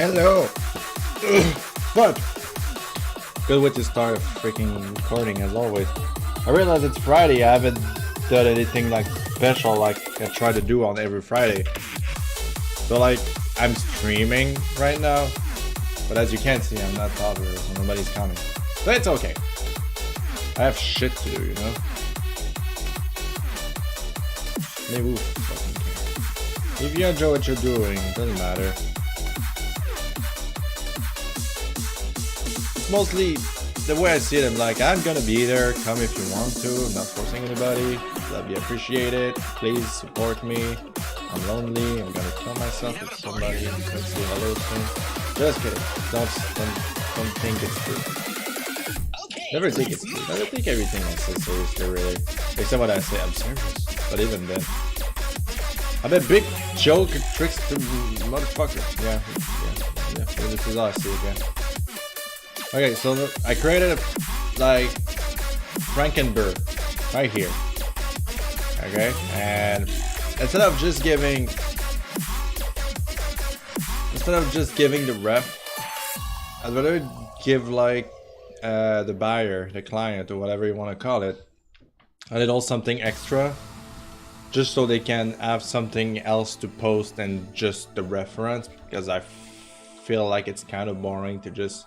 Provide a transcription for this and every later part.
Hello. But good way to start a freaking recording as always. I realize it's Friday. I haven't done anything like special like I try to do on every Friday. So like I'm streaming right now, but as you can see, I'm not popular, so nobody's coming. But it's okay. I have shit to do, you know. Maybe fucking care. If you enjoy what you're doing, it doesn't matter. It's mostly the way I see it. I'm like, I'm gonna be there. Come if you want to. I'm not forcing anybody. That'd be appreciated. Please support me. I'm lonely. I'm gonna kill myself if somebody can say hello to me. Just kidding. Don't think it's true. Never think it's true. I don't take everything I say seriously, really. Except what I say, I'm serious. But even then, I'm a big joke, trickster motherfucker. Yeah. This is all I see again. Okay, so I created a like Frankenberg right here. Okay, and instead of just giving the ref, I'd rather give like the buyer, the client, or whatever you want to call it, a little something extra, just so they can have something else to post than just the reference, because I feel like it's kind of boring to just,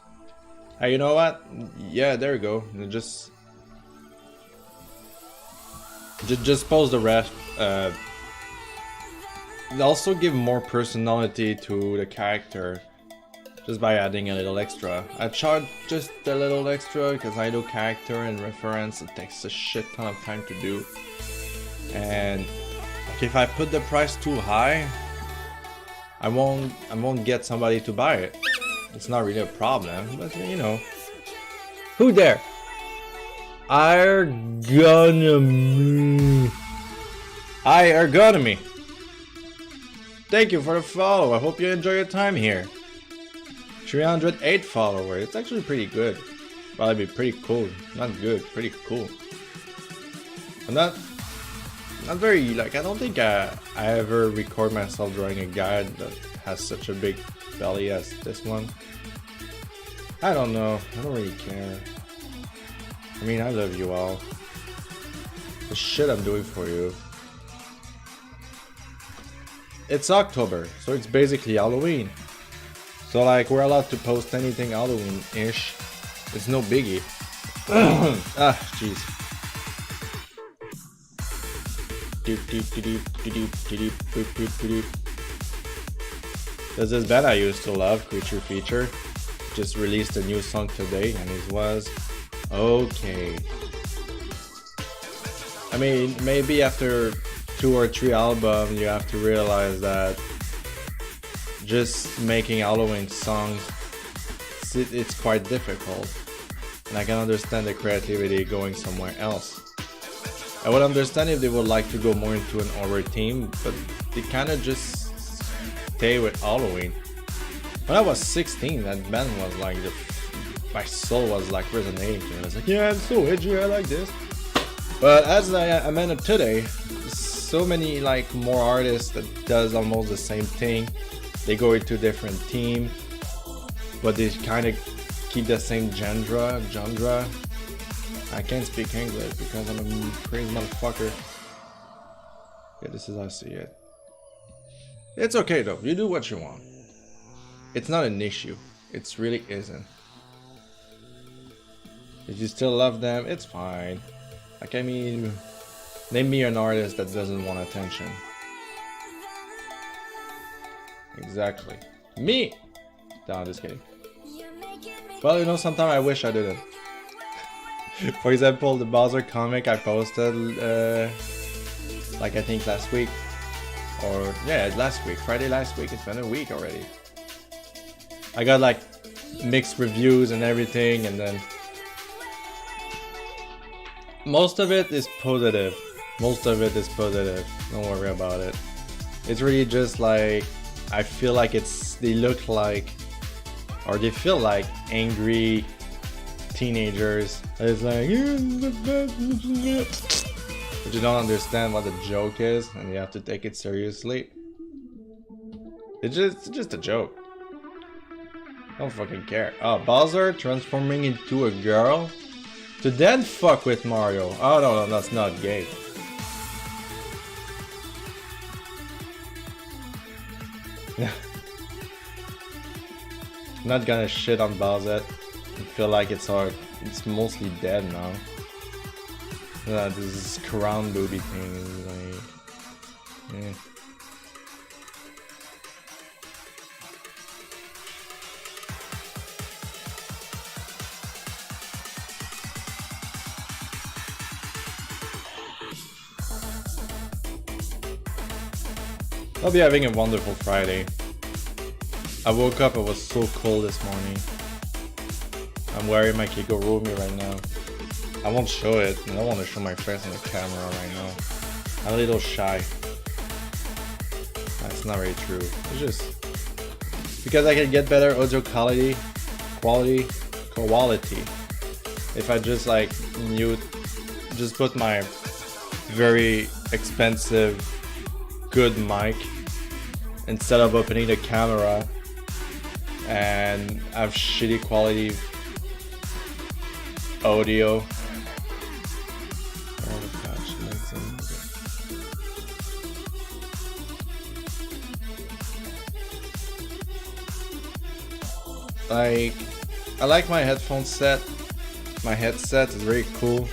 hey, you know what? Yeah, there you go. And just post the ref. Also give more personality to the character just by adding a little extra. I charge just a little extra because I know character and reference, it takes a shit ton of time to do. And like, if I put the price too high, I won't get somebody to buy it. It's not really a problem, but you know. Who there? Ergonomy. Thank you for the follow. I hope you enjoy your time here. 308 followers. It's actually pretty good. Probably be pretty cool. Not good, pretty cool. I'm not very like. I don't think I ever record myself drawing a guy that has such a big belly as this one. I don't know. I don't really care. I mean, I love you all. The shit I'm doing for you. It's October, so it's basically Halloween. So like, we're allowed to post anything Halloween-ish. It's no biggie. Ah, jeez. There's this band I used to love, Creature Feature. Just released a new song today, and it was okay. I mean, maybe after 2 or 3 albums, you have to realize that just making Halloween songs, it's quite difficult. And I can understand the creativity going somewhere else. I would understand if they would like to go more into an horror theme, but they kind of just stay with Halloween. When I was 16, that band was like, my soul was like resonating to it. I was like, yeah, I'm so edgy, I like this. But as I meant today, so many like more artists that does almost the same thing. They go into different team, but they kind of keep the same genre. I can't speak English because I'm a crazy motherfucker. Yeah, this is how I see it. It's okay though, you do what you want. It's not an issue. It really isn't. If you still love them, it's fine. Like, I mean, name me an artist that doesn't want attention. Exactly. Me! No, I'm just kidding. Well, you know, sometimes I wish I didn't. For example, the Bowser comic I posted, like I think last week. Or, yeah, last week. Friday last week. It's been a week already. I got like mixed reviews and everything, and then most of it is positive. Don't worry about it. It's really just like, I feel like they look like, or they feel like angry teenagers. It's like, but you don't understand what the joke is, and you have to take it seriously. It's just a joke. Don't fucking care. Oh, Bowser transforming into a girl? To then fuck with Mario. Oh no, that's not gay. Not gonna shit on Bowser. I feel like it's mostly dead now. This crown booby thing is like, yeah. I'll be having a wonderful Friday. I woke up, it was so cold this morning. I'm wearing my Kigurumi right now. I won't show it, I don't want to show my face on the camera right now. I'm a little shy. That's not very true. It's just because I can get better audio quality if I just like mute, just put my very expensive good mic instead of opening the camera and have shitty quality audio. Like, I like my headphone set. My headset is very cool,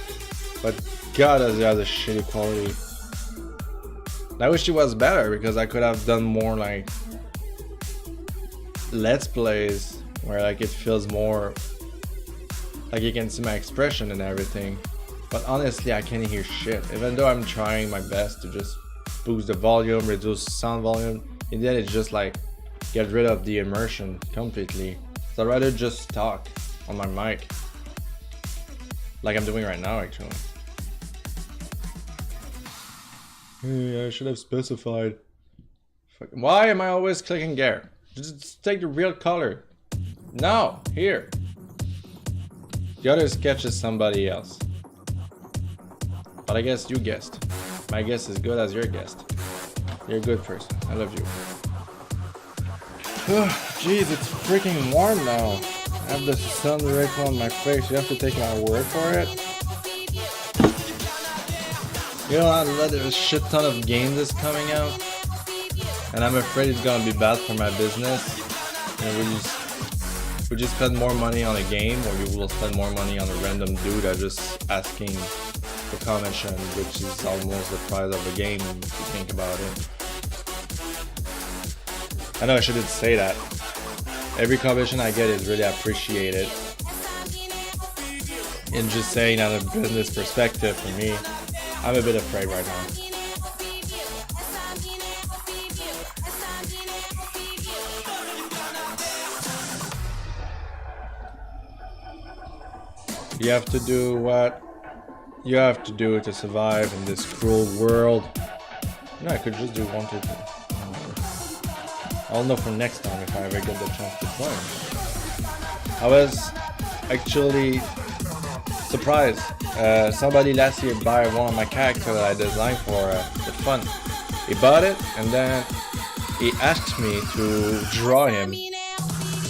but God, does it has a shitty quality. I wish it was better because I could have done more like let's plays where like it feels more like you can see my expression and everything. But honestly, I can't hear shit. Even though I'm trying my best to just boost the volume, reduce sound volume, in the end it's just like get rid of the immersion completely. So I'd rather just talk on my mic, like I'm doing right now actually. I should have specified. Why am I always clicking there? Just take the real color. No, here. The other sketch is somebody else. But I guess you guessed. My guess is good as your guess. You're a good person. I love you. Jeez, it's freaking warm now. I have the sun directly on my face. You have to take my word for it. You know, there's a shit ton of games that's coming out, and I'm afraid it's gonna be bad for my business. And we just spend more money on a game, or you will spend more money on a random dude that's just asking for commission, which is almost the price of a game if you think about it. I know I shouldn't say that. Every commission I get is really appreciated. And just saying on a business perspective for me, I'm a bit afraid right now. You have to do what you have to do to survive in this cruel world. You know, I could just do 1, 2, 3. I'll know for next time if I ever get the chance to play. I was actually surprised. Somebody last year bought one of my characters that I designed for fun. He bought it and then he asked me to draw him.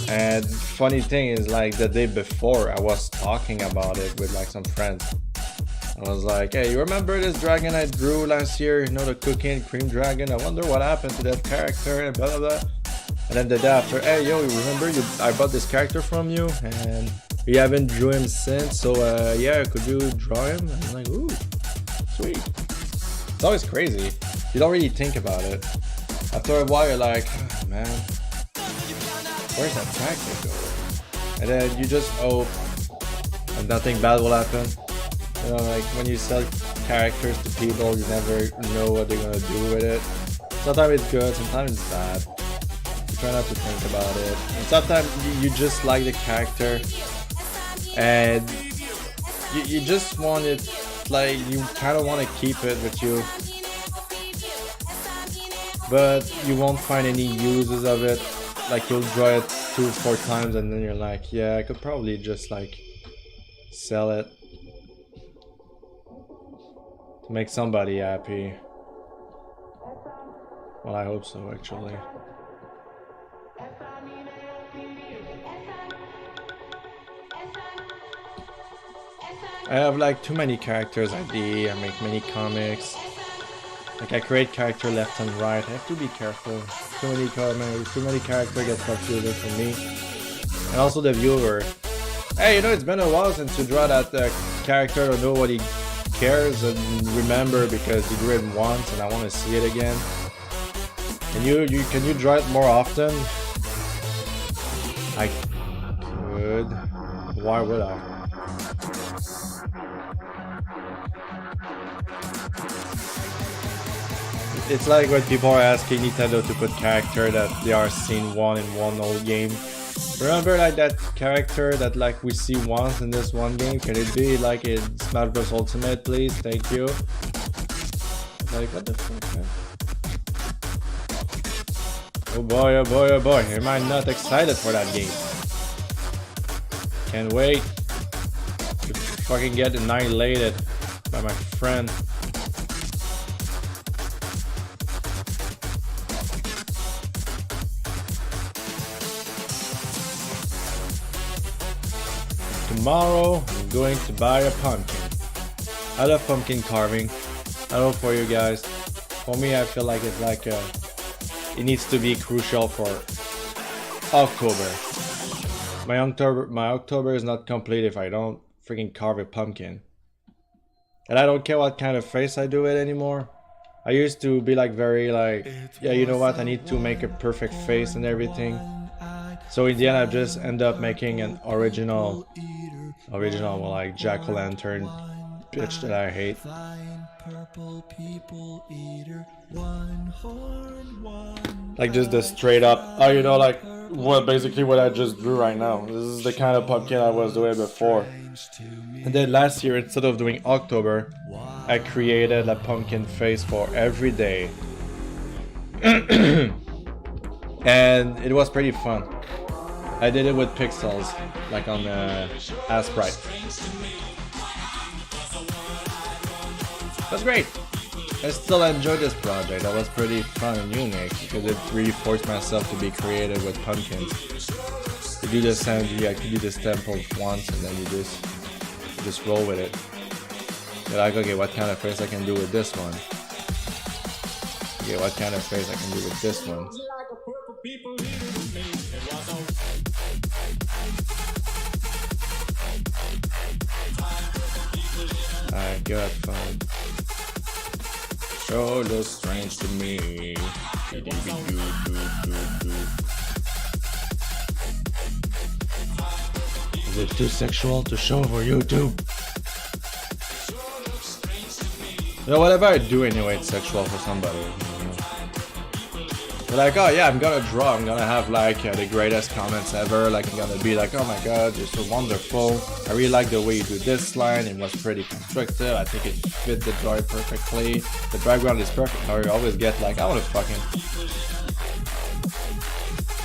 And funny thing is, like the day before I was talking about it with like some friends. I was like, hey, you remember this dragon I drew last year? You know, the cookie and cream dragon? I wonder what happened to that character and blah blah blah. And then the day after, hey yo, you remember I bought this character from you and we haven't drew him since, so yeah, could you draw him? And I'm like, ooh, sweet. It's always crazy. You don't really think about it. After a while you're like, oh, man, where's that character going? And then you just hope and nothing bad will happen. You know, like when you sell characters to people, you never know what they're gonna do with it. Sometimes it's good, sometimes it's bad. You try not to think about it. And sometimes you just like the character and you just want it, like you kind of want to keep it with you, but you won't find any uses of it. Like you'll draw it 2 or 4 times and then you're like, yeah, I could probably just like sell it to make somebody happy. Well, I hope so actually. I have like too many characters idea. I make many comics. Like I create character left and right. I have to be careful. Too many comics, too many characters get confusing for me. And also the viewer. Hey, you know, it's been a while since you draw that character. I don't know what he cares and remember because you drew it once and I want to see it again. Can you draw it more often? I could. Why would I? It's like when people are asking Nintendo to put character that they are seen one in one old game. Remember like that character that like we see once in this one game? Can it be like in Smash Bros Ultimate, please? Thank you. Like what the fuck, man? Oh boy, oh boy, oh boy. Am I not excited for that game? Can't wait to fucking get annihilated by my friend. Tomorrow, I'm going to buy a pumpkin. I love pumpkin carving. I don't know for you guys. For me, I feel like it's like it needs to be crucial for October. My October is not complete if I don't freaking carve a pumpkin. And I don't care what kind of face I do it anymore. I used to be like very like, yeah, you know what, I need to make a perfect face and everything. So in the end I just end up making an original well, like jack-o'-lantern bitch that I hate. Like just the straight up, oh, you know, like basically what I just drew right now. This is the kind of pumpkin I was doing before. And then last year, instead of doing October, I created a pumpkin face for every day. And it was pretty fun. I did it with pixels, like on Asprite. That's great. I still enjoyed this project. That was pretty fun and unique because it really forced myself to be creative with pumpkins. You do the sandy, I can do this temple once, and then you just roll with it. You're like, okay, what kind of face I can do with this one? Okay, what kind of face I can do with this one? I got fun. Show looks strange to me. Is it too sexual to show for YouTube? You know, whatever I do anyway, it's sexual for somebody. They're like, oh yeah, I'm gonna draw, I'm gonna have like the greatest comments ever, like I'm gonna be like, oh my god, you're so wonderful, I really like the way you do this line, it was pretty constructive, I think it fit the drawing perfectly, the background is perfect. Or you always get like, I wanna fucking...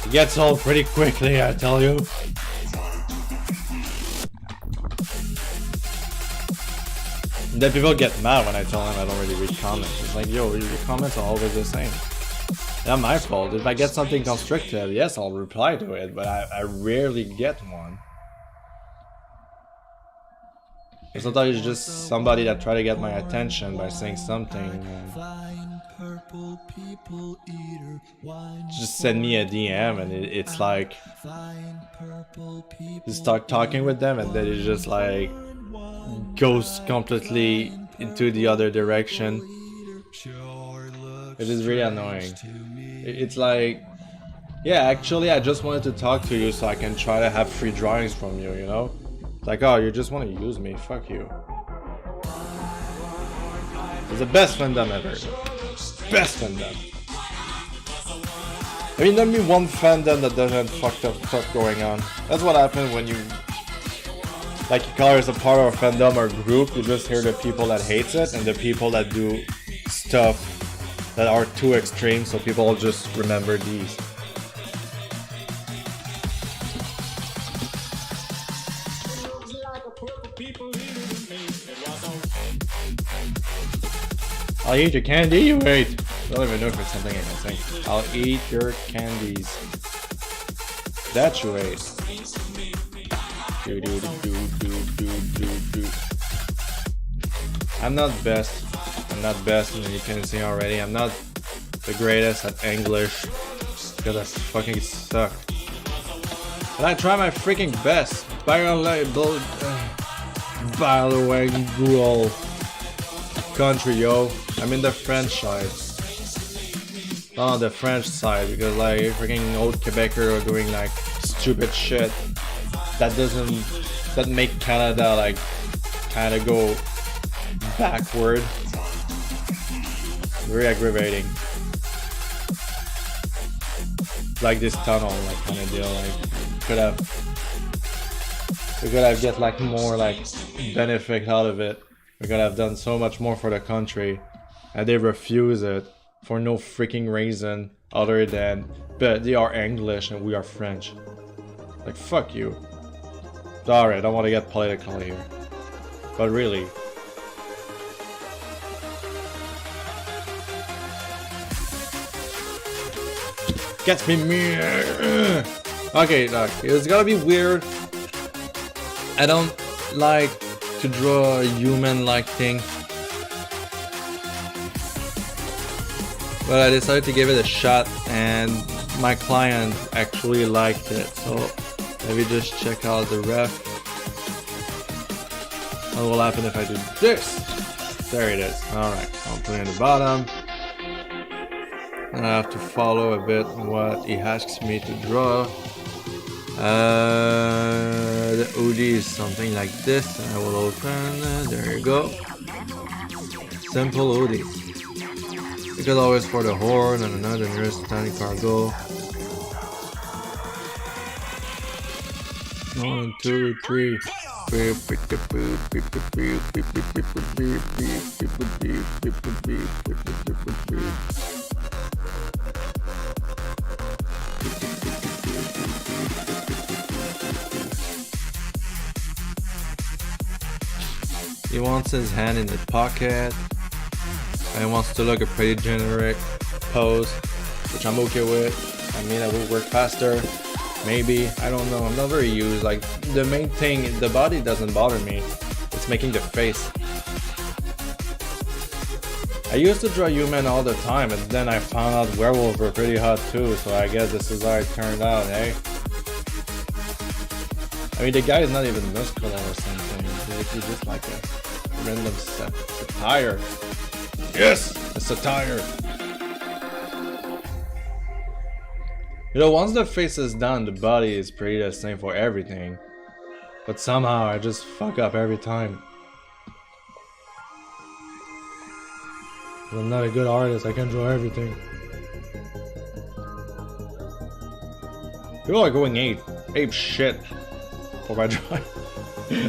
It gets old pretty quickly, I tell you. And then people get mad when I tell them I don't really read comments. It's like, yo, your comments are always the same. Not my fault. If I get something constructive, yes, I'll reply to it, but I rarely get one. Sometimes it's just somebody that try to get my attention by saying something. Just send me a DM and it's like, you start talking with them and then it just like goes completely into the other direction. It is really annoying. It's like, yeah, actually I just wanted to talk to you so I can try to have free drawings from you, you know? It's like, oh, you just want to use me, fuck you. It's the best fandom ever. Best fandom. I mean, name me one fandom that doesn't fucked up stuff going on. That's what happens when you, like, you call yourself part of a fandom or group, you just hear the people that hates it and the people that do stuff that are too extreme, so people just remember these. I'll eat your candy you ate. I don't even know if it's something I can say. I'll eat your candies that you ate. Do do do do do do do do. I'm not best. I'm not best, and you can see already. I'm not the greatest at English because I fucking suck. But I try my freaking best. Bilingual country, yo. I'm in the French side. On the French side because like freaking old Quebecers are doing like stupid shit that make Canada like kind of go backward. Very aggravating. Like this tunnel, like kind of deal. Like we could have get like more like benefit out of it. We could have done so much more for the country, and they refuse it for no freaking reason other than, but they are English and we are French. Like fuck you. Sorry, I don't want to get political here, but really. Gets me. Okay, look, it's gonna be weird. I don't like to draw a human-like thing, but I decided to give it a shot, and my client actually liked it. So let me just check out the ref. What will happen if I do this? There it is. Alright, I'll put it in the bottom. And I have to follow a bit what he asks me to draw. The OD is something like this. I will open. There you go. Simple OD. Because always for the horn and another nearest tiny cargo. 1, 2, 3. He wants his hand in the pocket, and he wants to look a pretty generic pose, which I'm okay with. I mean, I will work faster, maybe, I don't know, I'm not very used. Like, the main thing, the body doesn't bother me, it's making the face. I used to draw human all the time, and then I found out werewolves were pretty hot too, so I guess this is how it turned out, eh? I mean, the guy is not even muscular or something, he's just like a random satire. Yes! A satire! You know, once the face is done, the body is pretty the same for everything. But somehow I just fuck up every time. I'm not a good artist, I can't draw everything. People are going ape shit for my drawing.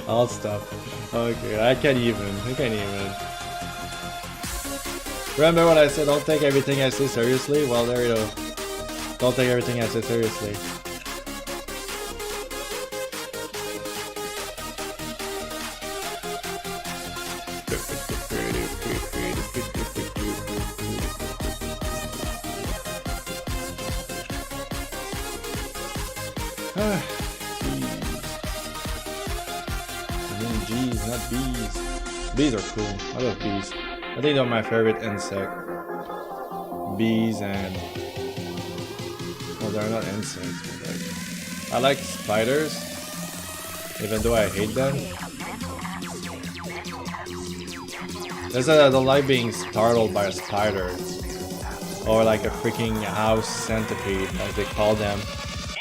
I'll stop. Okay, I can't even. Remember what I said, don't take everything I say seriously? Well, there you go. Don't take everything I say seriously. G's, not bees. Bees are cool. I love bees. I think they're my favorite insect. Bees and... well, they're not insects, but like... I like spiders, even though I hate them. That's why I don't like being startled by a spider. Or like a freaking house centipede, as they call them.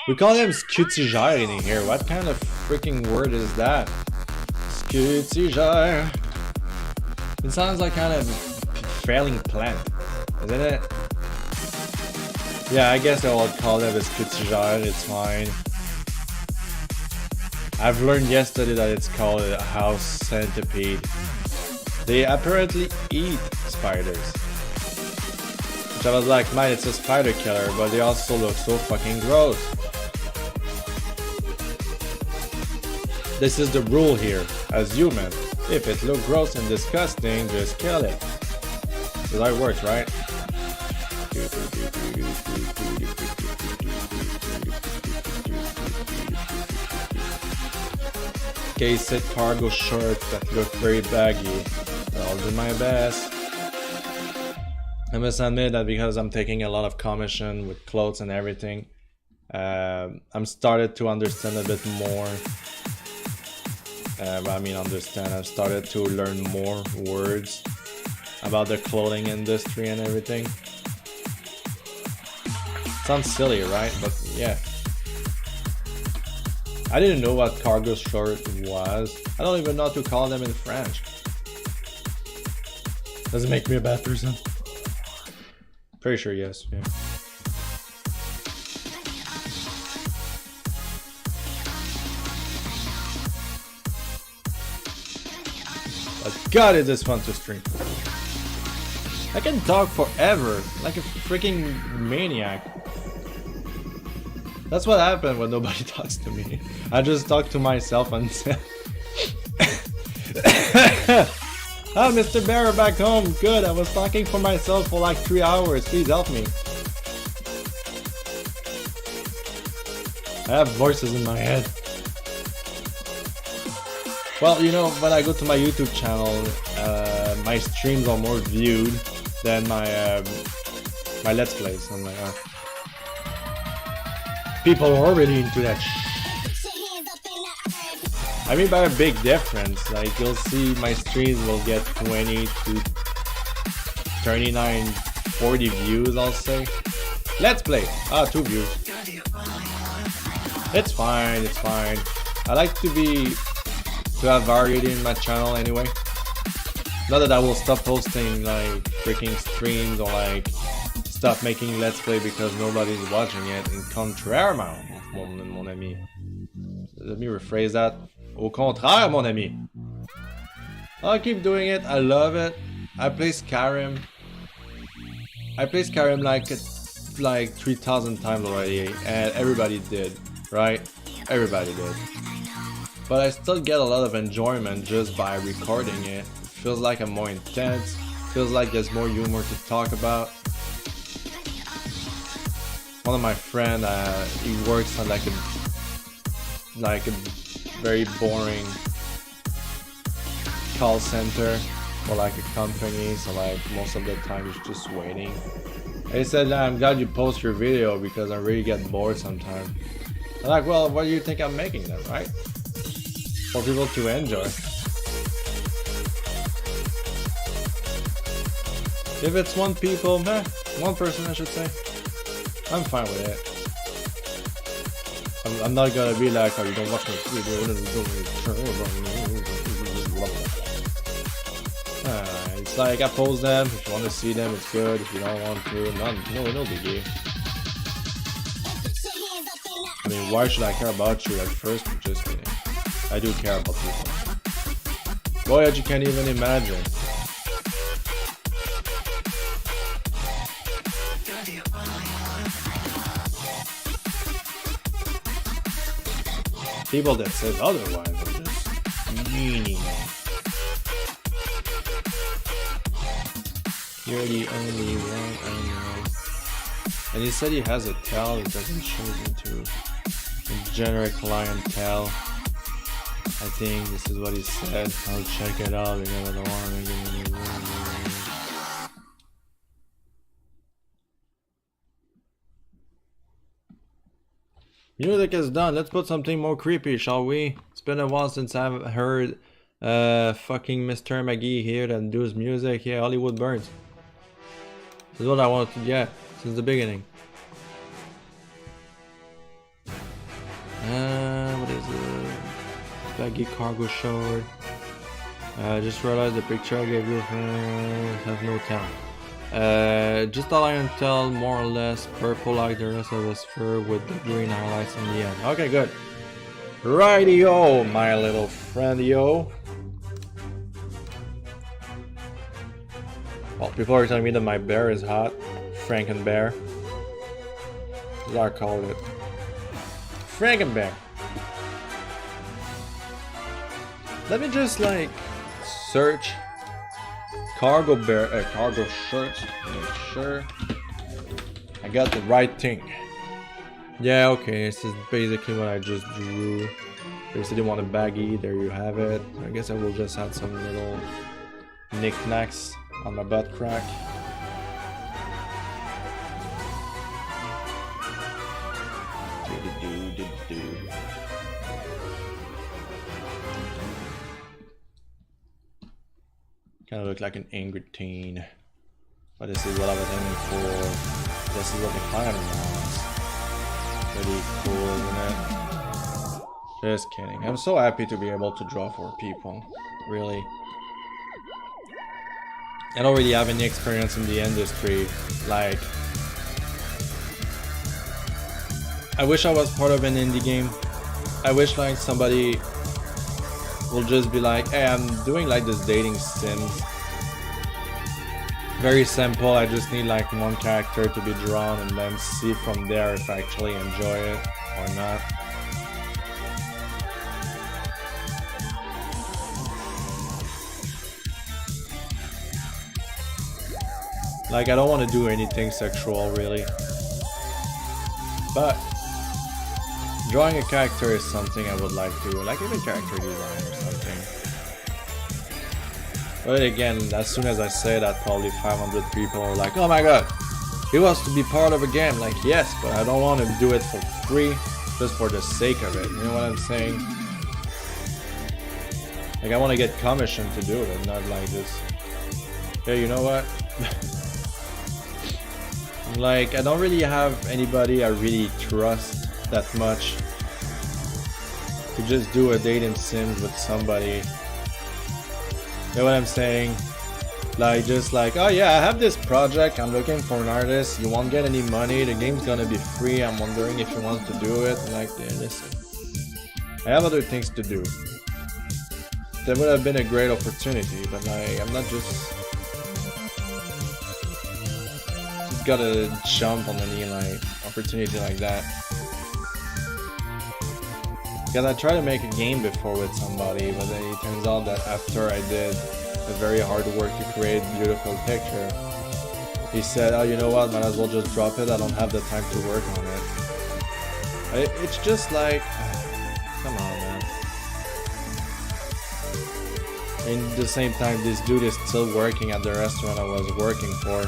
We call them scutigères in here. What kind of freaking word is that? Scutigère. It sounds like kind of failing plant, isn't it? Yeah, I guess I will call them a scutigère, it's fine. I've learned yesterday that it's called a house centipede. They apparently eat spiders. Which I was like, man, it's a spider killer, but they also look so fucking gross. This is the rule here, as human. If it looks gross and disgusting, just kill it. So that works, right? Case set cargo shorts that look very baggy. I'll do my best. I must admit that because I'm taking a lot of commission with clothes and everything, I'm started to understand a bit more. I mean, understand. I've started to learn more words about the clothing industry and everything. Sounds silly, right? But yeah. I didn't know what cargo short was. I don't even know how to call them in French. Does it make me a bad person? Pretty sure yes, yeah. But God, is this fun to stream. I can talk forever, like a freaking maniac. That's what happened when nobody talks to me. I just talk to myself and Ah, Mr. Bear, back home. Good, I was talking for myself for like 3 hours. Please help me. I have voices in my head. Well, you know, when I go to my YouTube channel, my streams are more viewed than my my Let's Plays. I'm like, people are already into that I mean by a big difference, like you'll see my streams will get 20 to 39, 40 views, I'll say. Let's play! 2 views. It's fine, it's fine. I like to have variety in my channel anyway. Not that I will stop posting like freaking streams or like stop making Let's Play because nobody's watching it. Contrairement, mon ami. Let me rephrase that. Au contraire, mon ami. I'll keep doing it. I love it. I play Skyrim. I play Skyrim like 3,000 times already, and everybody did, right? Everybody did. But I still get a lot of enjoyment just by recording it. It feels like I'm more intense. Feels like there's more humor to talk about. One of my friends, he works on like a very boring call center for like a company, so like most of the time he's just waiting. And he said, I'm glad you post your video because I really get bored sometimes. I'm like, well, what do you think I'm making then, right? For people to enjoy. If it's one person I should say, I'm fine with it. I'm not gonna be like, oh, you don't watch my video. It's like I post them. If you want to see them, it's good. If you don't want to, no biggie. I mean, why should I care about you at first? Just kidding. I do care about people. Boy, you can't even imagine. People that says otherwise are just meanie. You're the only one I know. And he said he has a tell, it doesn't show me to a generic clientele. I think this is what he said. I'll check it out because I don't want to give me Music is done. Let's put something more creepy, shall we? It's been a while since I've heard fucking Mr. McGee here that does music. Yeah, Hollywood Burns. This is what I wanted to get since the beginning. What is it? Baggy cargo short. Just realized the picture I gave you has no talent. Just a lion tail, more or less purple like the rest of his fur with the green highlights on the end. Okay, good. Righty-o, my little friend-yo. Well, people are telling me that my bear is hot. Frankenbear. That's what I called it. Frankenbear. Let me just like search cargo shirts. Make sure I got the right thing. Yeah, okay, this is basically what I just drew. Basically want a baggy, there you have it. I guess I will just add some little knickknacks on my butt crack. Kind of look like an angry teen. But this is what I was aiming for. This is what the client wants. Pretty cool, isn't it? Just kidding. I'm so happy to be able to draw for people. Really. I don't really have any experience in the industry. Like, I wish I was part of an indie game. I wish like somebody will just be like, hey, I'm doing like this dating sims. Very simple, I just need like one character to be drawn and then see from there if I actually enjoy it or not. Like, I don't want to do anything sexual really. But drawing a character is something I would like to, like even character design or something. But again, as soon as I say that, probably 500 people are like, oh my god, he wants to be part of a game. Like, yes, but I don't want to do it for free, just for the sake of it. You know what I'm saying? Like, I want to get commission to do it, not like just, hey, you know what? Like, I don't really have anybody I really trust that much to just do a dating sims with somebody. You know what I'm saying? Like, just like, oh yeah, I have this project, I'm looking for an artist, you won't get any money, the game's gonna be free, I'm wondering if you want to do it. And like, yeah, listen, I have other things to do. That would have been a great opportunity, but like, I'm not just gotta jump on any like opportunity like that. Because I tried to make a game before with somebody, but then it turns out that after I did the very hard work to create a beautiful picture, he said, oh, you know what, might as well just drop it, I don't have the time to work on it. It's just like, come on, man. And at the same time, this dude is still working at the restaurant I was working for.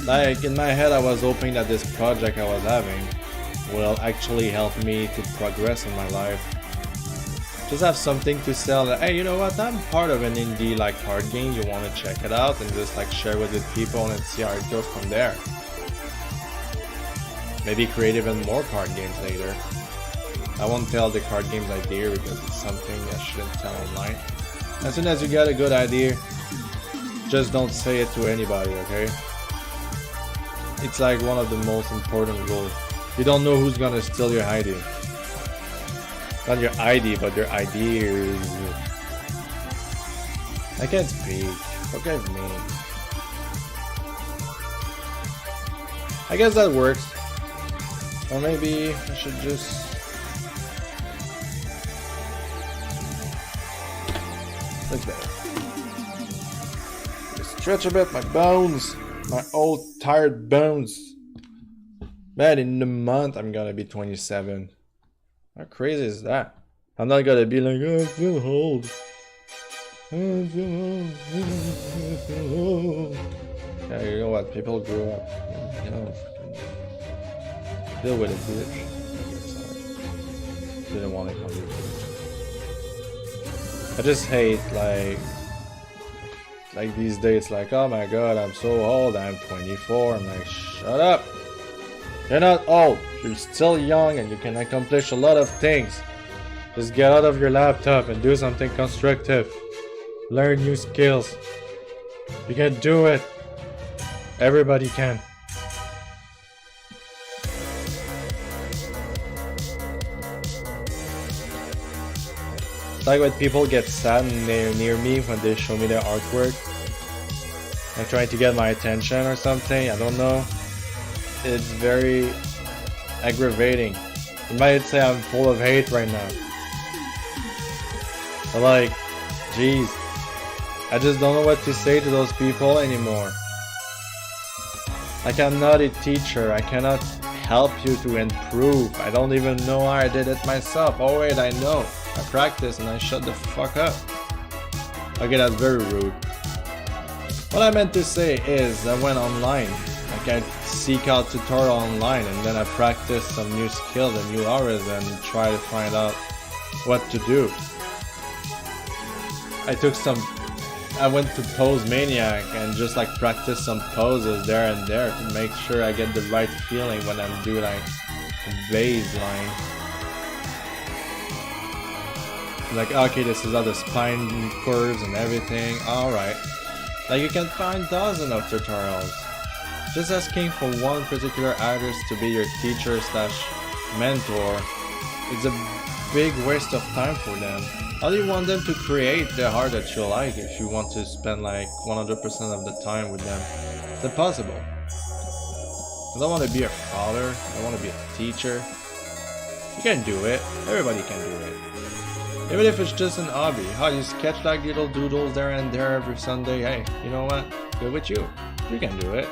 Like, in my head I was hoping that this project I was having will actually help me to progress in my life. Just have something to sell that, hey, you know what, I'm part of an indie like card game, you want to check it out, and just like share with the people and see how it goes from there. Maybe create even more card games later. I won't tell the card games idea because it's something I shouldn't tell online. As soon as you get a good idea, just don't say it to anybody, okay? It's like one of the most important rules. You don't know who's gonna steal your ID. Not your ID, but your ideas. I can't speak. Forgive me. I guess that works. Or maybe I should just... Look better. Just stretch a bit my bones. My old tired bones. Man, in a month I'm gonna be 27. How crazy is that? I'm not gonna be like, oh, I feel old. I feel old. Yeah, you know what? People grow up. You know, deal with it, bitch. Sorry. Didn't want to come here. I just hate like these days, like, oh my god, I'm so old, I'm 24. I'm like, shut up. You're not old. You're still young and you can accomplish a lot of things. Just get out of your laptop and do something constructive. Learn new skills. You can do it. Everybody can. It's like when people get sad and they're near me when they show me their artwork. Like trying to get my attention or something, I don't know. It's very aggravating. You might say I'm full of hate right now. But like, jeez. I just don't know what to say to those people anymore. Like, I'm not a teacher, I cannot help you to improve. I don't even know how I did it myself. Oh wait, I know. I practice and I shut the fuck up. Okay, that's very rude. What I meant to say is I went online. Like I seek out tutorial online and then I practice some new skills and new auras and try to find out what to do. I went to Pose Maniac and just like practice some poses there and there to make sure I get the right feeling when I'm doing like bass line. Like, okay, this is how the spine curves and everything. Alright. Like, you can find dozens of tutorials. Just asking for one particular artist to be your teacher slash mentor is a big waste of time for them. How do you want them to create the art that you like if you want to spend like 100% of the time with them? It's impossible. I don't want to be a father. I want to be a teacher. You can do it. Everybody can do it. Even if it's just an hobby. How you sketch like little doodles there and there every Sunday. Hey, you know what? Good with you. You can do it.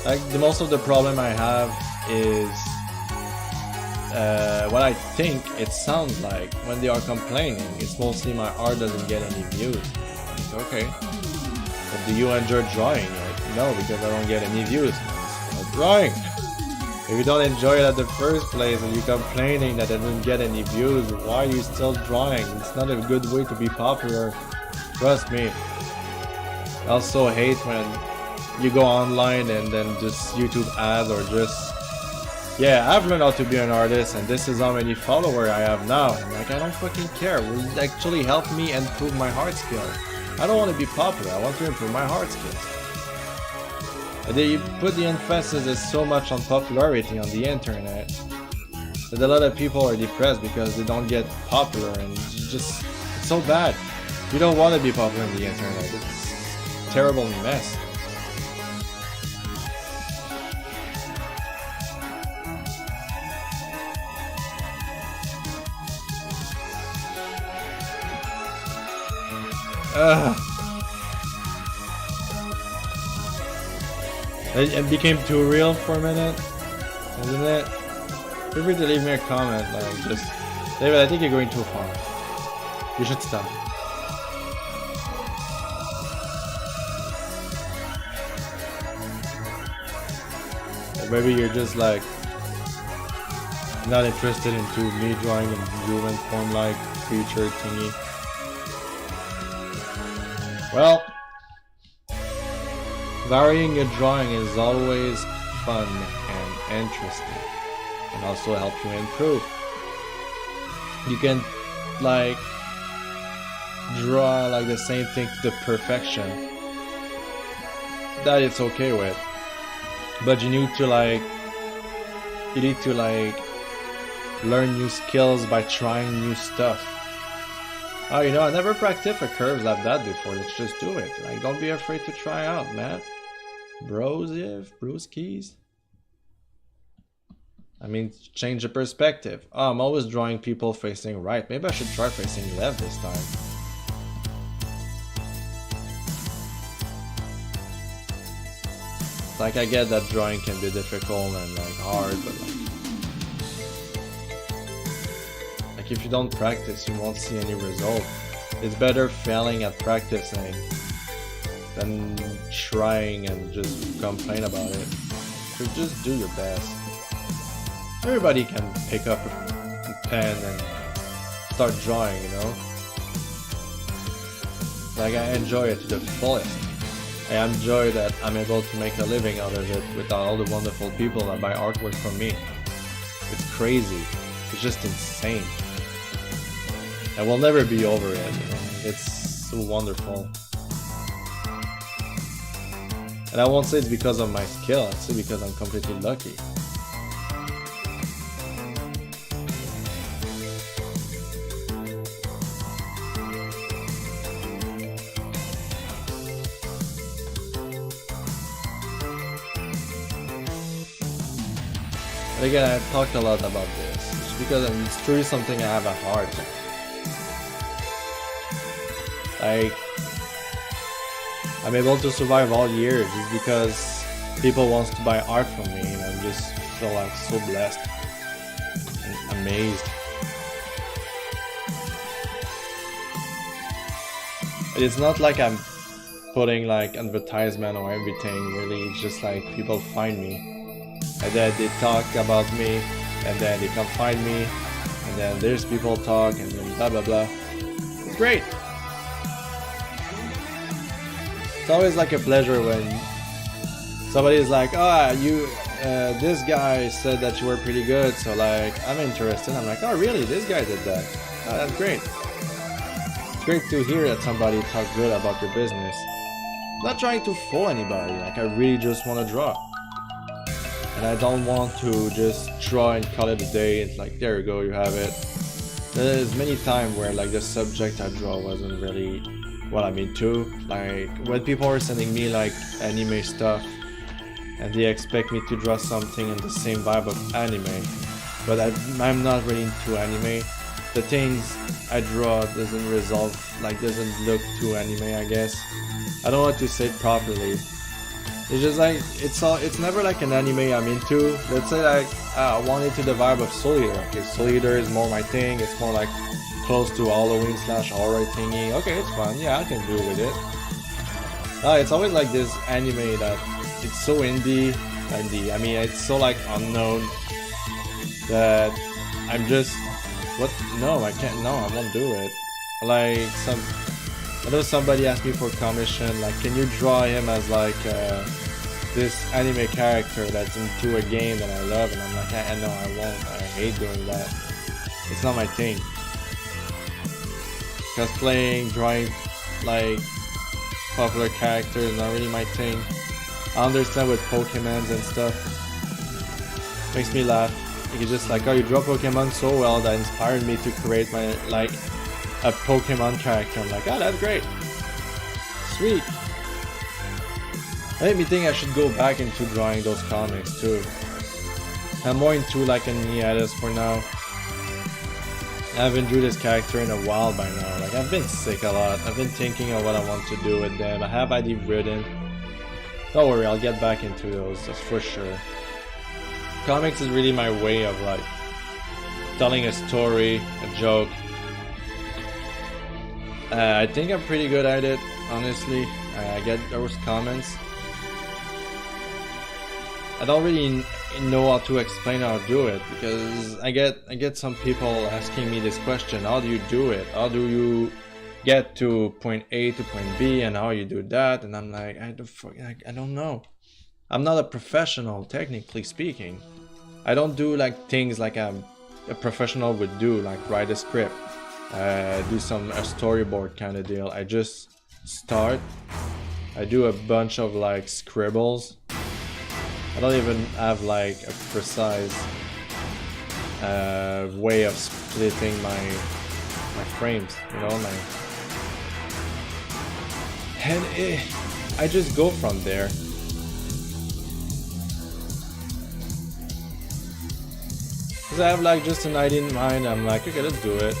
Like the most of the problem I have is what I think it sounds like when they are complaining. It's mostly my art doesn't get any views. It's okay. But do you enjoy drawing it? No, because I don't get any views. It's drawing. If you don't enjoy it at the first place and you're complaining that it doesn't get any views, why are you still drawing? It's not a good way to be popular. Trust me. I also hate when you go online and then just YouTube ads or just, yeah, I've learned how to be an artist and this is how many followers I have now. I'm like, I don't fucking care. Will it actually help me improve my art skill? I don't want to be popular. I want to improve my art skills. And they put the emphasis so much on popularity on the internet that a lot of people are depressed because they don't get popular, and it's so bad. You don't want to be popular on the internet. It's a terrible mess. It became too real for a minute, isn't it? Feel free to leave me a comment, like just, David, I think you're going too far. You should stop. Or maybe you're just like not interested into me drawing in human form like creature thingy. Well, varying your drawing is always fun and interesting, and also help you improve. You can like draw like the same thing to the perfection that it's okay with, but you need to learn new skills by trying new stuff. Oh, you know, I never practiced for curves like that before. Let's just do it. Like, don't be afraid to try out, man. Broskies. I mean, change the perspective. Oh, I'm always drawing people facing right. Maybe I should try facing left this time. Like, I get that drawing can be difficult and like hard, but like if you don't practice, you won't see any result. It's better failing at practicing than trying and just complain about it. So just do your best. Everybody can pick up a pen and start drawing, you know? Like, I enjoy it to the fullest. I enjoy that I'm able to make a living out of it with all the wonderful people that buy artwork from me. It's crazy. It's just insane. I will never be over it, you know? It's so wonderful. And I won't say it's because of my skill, I'll say because I'm completely lucky. But again, I've talked a lot about this. It's because it's truly something I have at heart. Like, I'm able to survive all years just because people want to buy art from me, and I just feel like so blessed and amazed. It's not like I'm putting like advertisement or everything, really. It's just like people find me and then they talk about me and then they come find me and then there's people talk and then blah blah blah. It's great. It's always like a pleasure when somebody is like, oh, this guy said that you were pretty good, so like I'm interested. I'm like, oh really, this guy did that. Oh, that's great. It's great to hear that somebody talk good about your business. I'm not trying to fool anybody, like I really just want to draw. And I don't want to just draw and call it a day. It's like, there you go, you have it. There's many times where like the subject I draw wasn't really what I'm into. Like when people are sending me like anime stuff and they expect me to draw something in the same vibe of anime, but I'm not really into anime. The things I draw doesn't look too anime, I guess. I don't know how to say it properly. It's just like, it's never like an anime I'm into. Let's say like, I want it to the vibe of Soul Eater. Okay, Soul Eater is more my thing. It's more like close to Halloween / horror thingy. Okay, it's fun. Yeah, I can do with it. It's always like this anime that it's so indie. I mean, it's so like unknown that I'm just, what? No, I can't. No, I won't do it. Like I know somebody asked me for commission. Like, can you draw him as like this anime character that's into a game that I love? And I'm like, no, I won't. I hate doing that. It's not my thing. Cosplaying, drawing like popular characters is not really my thing. I understand with Pokemons and stuff. Makes me laugh. It's just like, oh, you draw Pokemon so well that inspired me to create my like a Pokemon character. I'm like, oh, that's great. Sweet. That made me think I should go back into drawing those comics too. I'm more into like an hiatus for now. I haven't drew this character in a while by now. Like, I've been sick a lot. I've been thinking of what I want to do with them. I have ID written. Don't worry, I'll get back into those, that's for sure. Comics is really my way of like telling a story, a joke. I think I'm pretty good at it, honestly. I get those comments. I don't really know how to explain how to do it, because I get some people asking me this question: how do you do it? How do you get to point A to point B, and how you do that? And I'm like, I don't know. I'm not a professional, technically speaking. I don't do like things like a professional would do, like write a script, do a storyboard kind of deal. I just start. I do a bunch of like scribbles. I don't even have like a precise way of splitting my frames, you know, and I just go from there. Because I have like just an idea in mind. I'm like, okay, let's do it,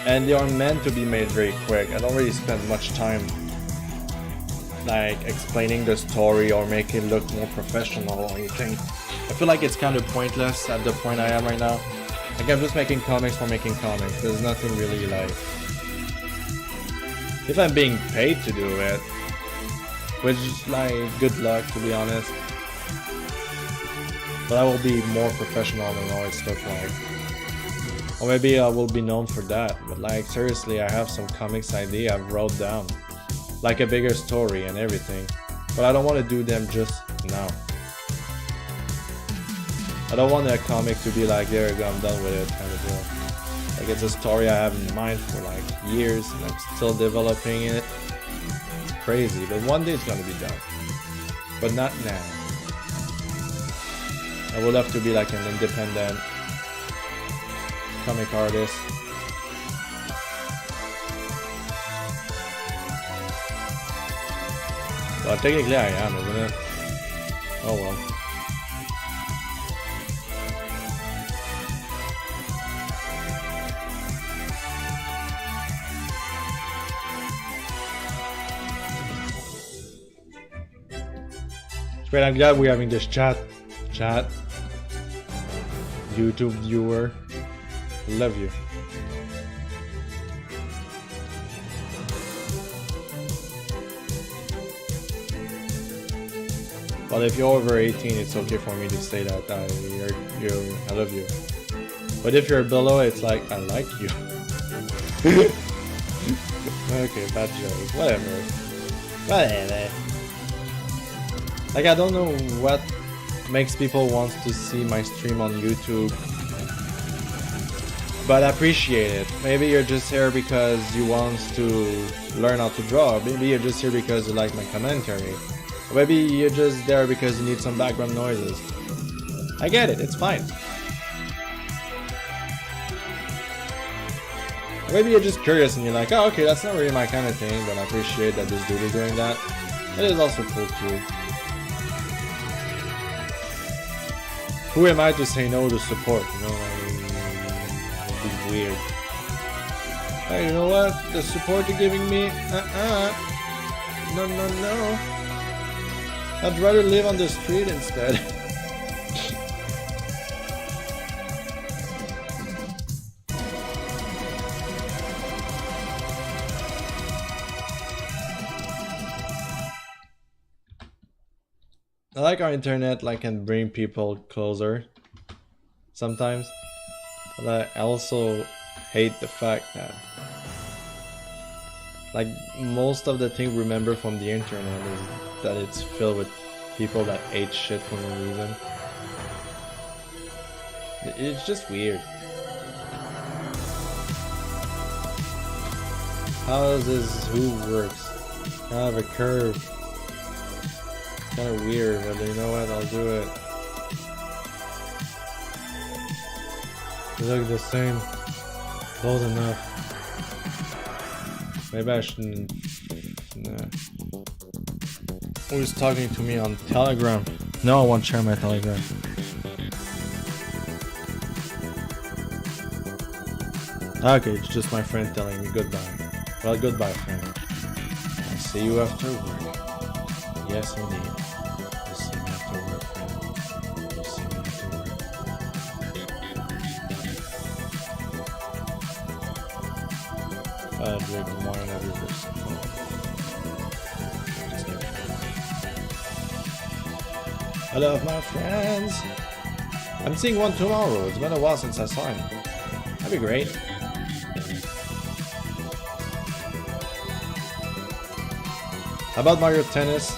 and they are meant to be made very quick. I don't really spend much time like explaining the story or making it look more professional or anything. I feel like it's kind of pointless at the point I am right now. Like, I'm just making comics for making comics. There's nothing really like, if I'm being paid to do it, which is like good luck, to be honest, but I will be more professional than I always look like. Or maybe I will be known for that, but like seriously, I have some comics idea I've wrote down, like a bigger story and everything, but I don't want to do them just now. I don't want a comic to be like, there you go, I'm done with it kind of deal. Like, it's a story I have in mind for like years and I'm still developing it. It's crazy, but one day it's gonna be done, but not now. I would love to be like an independent comic artist. Well, technically I am, isn't it? Oh well. It's great, I'm glad we're having this chat. YouTube viewer. Love you. But if you're over 18, it's okay for me to say that I love you. But if you're below, it's like I like you. Okay, bad joke. Whatever. Like, I don't know what makes people want to see my stream on YouTube, but I appreciate it. Maybe you're just here because you want to learn how to draw. Maybe you're just here because you like my commentary. Or maybe you're just there because you need some background noises. I get it, it's fine. Or maybe you're just curious and you're like, oh, okay, that's not really my kind of thing, but I appreciate that this dude is doing that. It is also cool too. Who am I to say no to support? You know, it'd be weird. Hey, you know what? The support you're giving me? No. I'd rather live on the street instead. I like our internet, like, can bring people closer sometimes, but I also hate the fact that, like, most of the thing we remember from the internet is that it's filled with people that hate shit for no reason. It's just weird. How does this who works? Kind of a curve. Kind of weird, but you know what? I'll do it. They look the same. Close enough. Maybe I shouldn't. Nah. Who's talking to me on Telegram? No, I won't share my Telegram. Okay, it's just my friend telling me goodbye. Well, goodbye, friend. I'll see you after work. Yes, indeed. You'll see me after work, friend. You'll see me after work. I drink more than every person. I love my friends. I'm seeing one tomorrow. It's been a while since I saw him. That'd be great. How about Mario Tennis?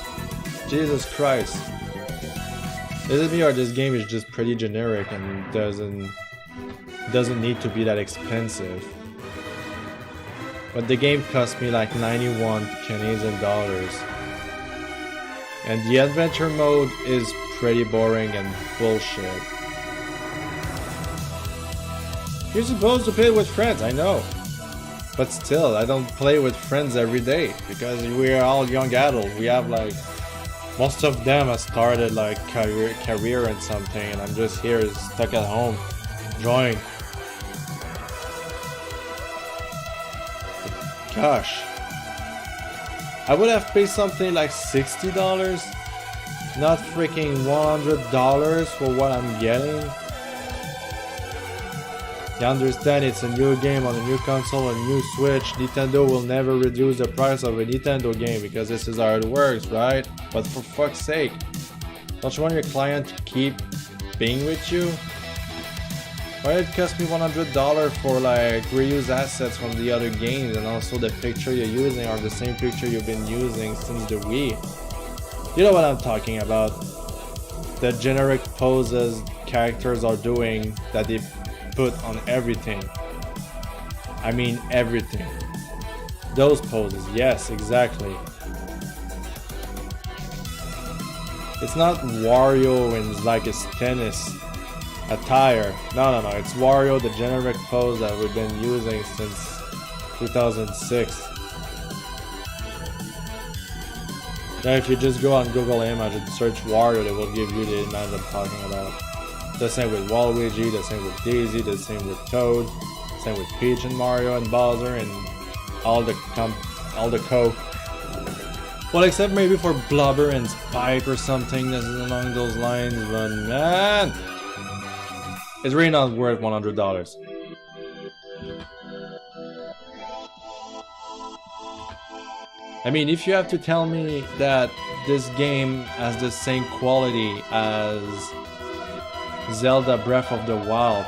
Jesus Christ. Is it me or this game is just pretty generic and doesn't need to be that expensive? But the game cost me like 91 Canadian dollars. And the adventure mode is pretty boring and bullshit. You're supposed to play with friends, I know. But still, I don't play with friends every day because we're all young adults. We have like, most of them have started like career and something, and I'm just here stuck at home, drawing. Gosh. I would have paid something like $60, not freaking $100 for what I'm getting. You understand it's a new game on a new console, a new Switch. Nintendo will never reduce the price of a Nintendo game because this is how it works, right? But for fuck's sake, don't you want your client to keep being with you? Why did it cost me $100 for like reuse assets from the other games, and also the picture you're using are the same picture you've been using since the Wii? You know what I'm talking about. The generic poses characters are doing that they put on everything. I mean everything. Those poses, yes, exactly. It's not Wario in like his tennis attire. No, it's Wario, the generic pose that we've been using since 2006. Now if you just go on Google Image and search Wario, they will give you the image I'm talking about. The same with Waluigi, the same with Daisy, the same with Toad, the same with Peach and Mario and Bowser and all the coke. Well, except maybe for Blubber and Spike or something that's along those lines, but man, it's really not worth $100. I mean, if you have to tell me that this game has the same quality as Zelda Breath of the Wild,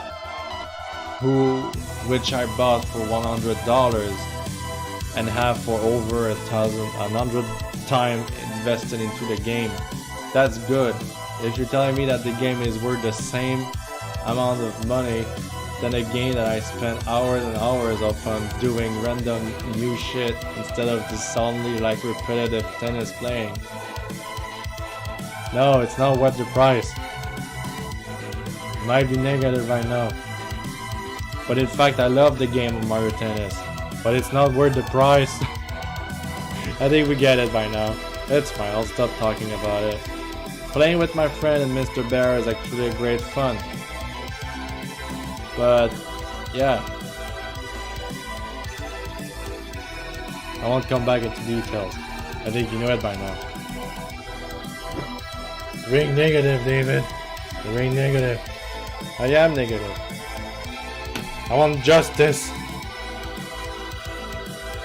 which I bought for $100 and have for over 100 times invested into the game. That's good. If you're telling me that the game is worth the same amount of money than a game that I spent hours and hours upon doing random new shit instead of just only like repetitive tennis playing. No, it's not worth the price. It might be negative right now. But in fact, I love the game of Mario Tennis. But it's not worth the price. I think we get it by now. It's fine, I'll stop talking about it. Playing with my friend and Mr. Bear is actually a great fun. But, yeah. I won't come back into details. I think you know it by now. Ring negative, David. Ring negative. I am negative. I want justice.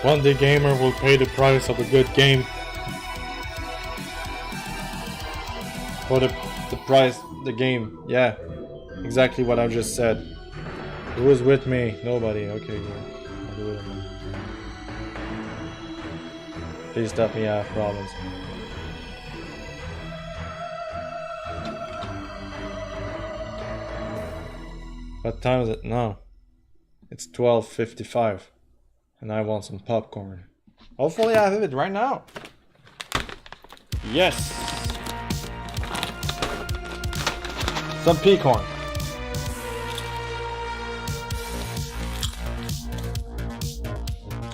One day gamer will pay the price of a good game. For the price, the game. Yeah. Exactly what I just said. Who is with me? Nobody. Okay, good. I'll do it. Please stop me, I have problems. What time is it now? It's 12:55. And I want some popcorn. Hopefully I have it right now. Yes! Some pecan.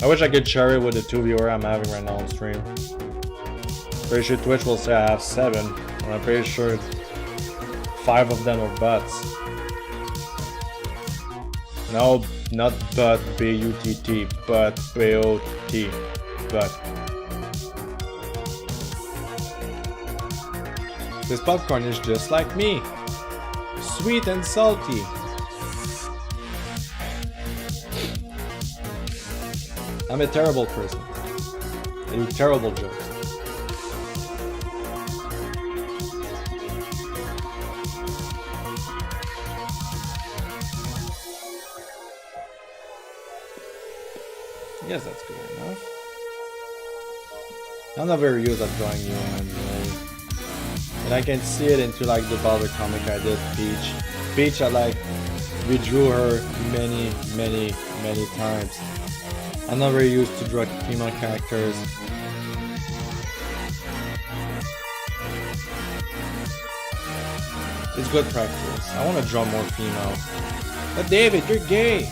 I wish I could share it with the 2 viewers I'm having right now on stream. Pretty sure Twitch will say I have 7, and I'm pretty sure 5 of them are bots. No, not but, B-U-T-T, but B-O-T, but. This popcorn is just like me. Sweet and salty. I'm a terrible person. I do terrible jokes. Yes, that's good enough. I'm not very used at drawing humans, really. And I can see it into like the Bowser comic I did, Peach. Peach, we drew her many times. I'm not very used to draw female characters. It's good practice. I want to draw more female. But David, you're gay!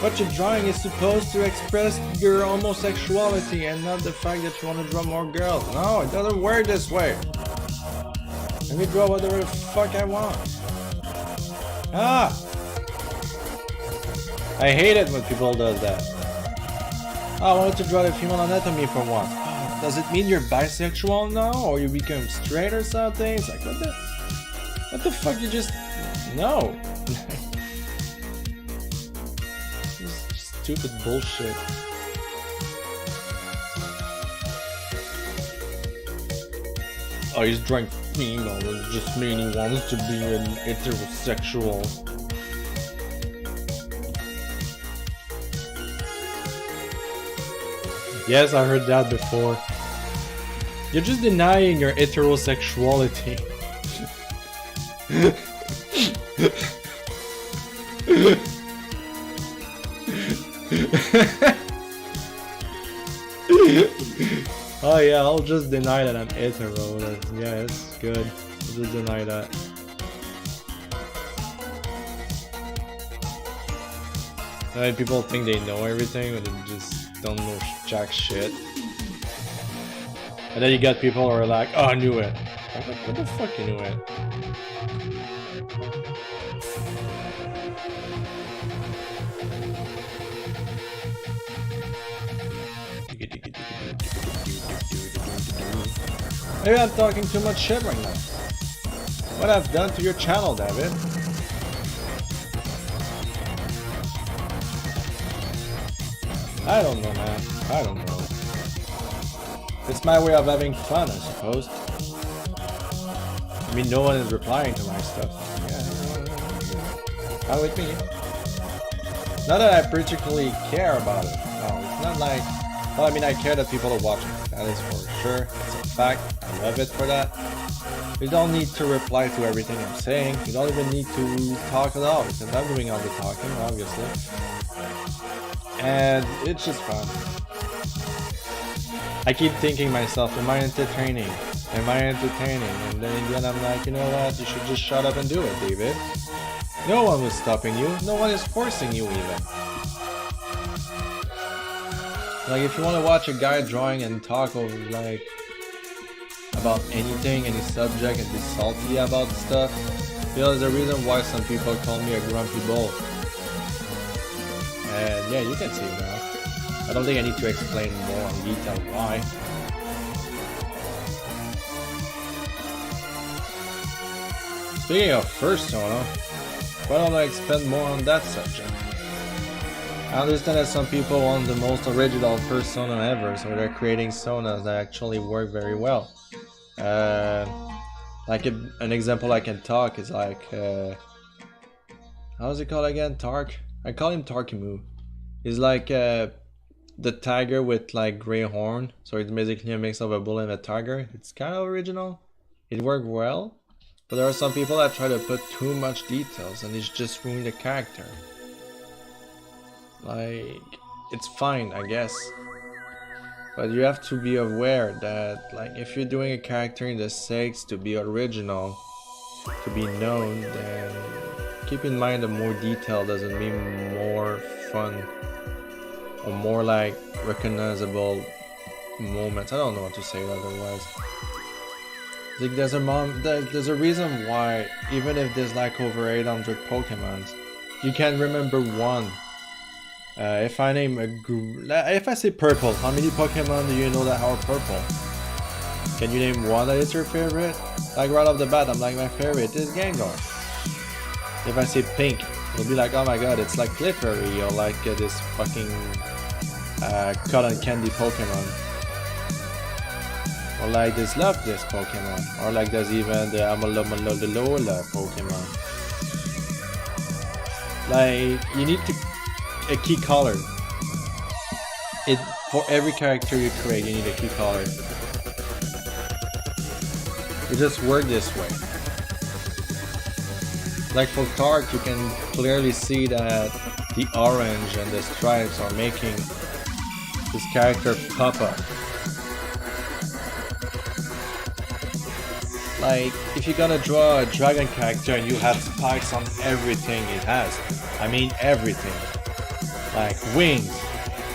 What you're drawing is supposed to express your homosexuality and not the fact that you want to draw more girls. No, it doesn't work this way. Let me draw whatever the fuck I want. Ah! I hate it when people do that. Oh, I wanted to draw the female anatomy for once. Does it mean you're bisexual now? Or you become straight or something? It's like, what the fuck, you just... No! Just stupid bullshit. Oh, he's drawing female, it just mean he wants to be an heterosexual. Yes, I heard that before. You're just denying your heterosexuality. Oh yeah, I'll just deny that I'm hetero. Yeah, it's good. I'll just deny that. I mean, people think they know everything, but they just don't know jack shit. And then you got people who are like, oh, I knew it. I'm like, what the fuck you knew it? Maybe I'm talking too much shit right now. What I've done to your channel, David? I don't know, man. I don't know. It's my way of having fun, I suppose. mean, no one is replying to my stuff. Yeah, fine with me. Not that I particularly care about it. No, it's not like. Well, I mean, I care that people are watching. That is for sure. It's a fact. I love it for that. You don't need to reply to everything I'm saying. You don't even need to talk at all, because I'm doing all the talking, obviously. And it's just fun. I keep thinking myself, am I entertaining? Am I entertaining? And then again, I'm like, you know what? You should just shut up and do it, David. No one was stopping you. No one is forcing you even. Like, if you want to watch a guy drawing and talk over, like, about anything, any subject, and be salty about stuff, you know, there's a reason why some people call me a grumpy bull. And yeah, you can see it now. I don't think I need to explain more in detail why. Speaking of persona, why don't I expand more on that subject? I understand that some people want the most original persona ever, so they're creating sonas that actually work very well. Like an example I can talk is like, how's it called again? Tark? I call him Tarkimu. He's like the tiger with like gray horn, so it's basically a mix of a bull and a tiger. It's kind of original. It worked well, but there are some people that try to put too much details and it's just ruining the character. Like, it's fine, I guess, but you have to be aware that, like, if you're doing a character in the sakes to be original, to be known, then keep in mind that more detail doesn't mean more fun or more like recognizable moments. I don't know what to say otherwise. Like, there's a reason why even if there's like over 800 Pokemons, you can remember one. If I name if I say purple, how many Pokemon do you know that are purple? Can you name one that is your favorite? Like right off the bat, I'm like, my favorite is Gengar. If I say pink, you'll be like, oh my god, it's like Clippery, or like this fucking cotton candy Pokemon. Or like this Love-This Pokemon. Or like there's even the Amalolola Pokemon. Like, you need to a key color. For every character you create, you need a key color. It just works this way. Like for Tark, you can clearly see that the orange and the stripes are making this character pop up. Like, if you're gonna draw a dragon character and you have spikes on everything it has, I mean everything. Like wings.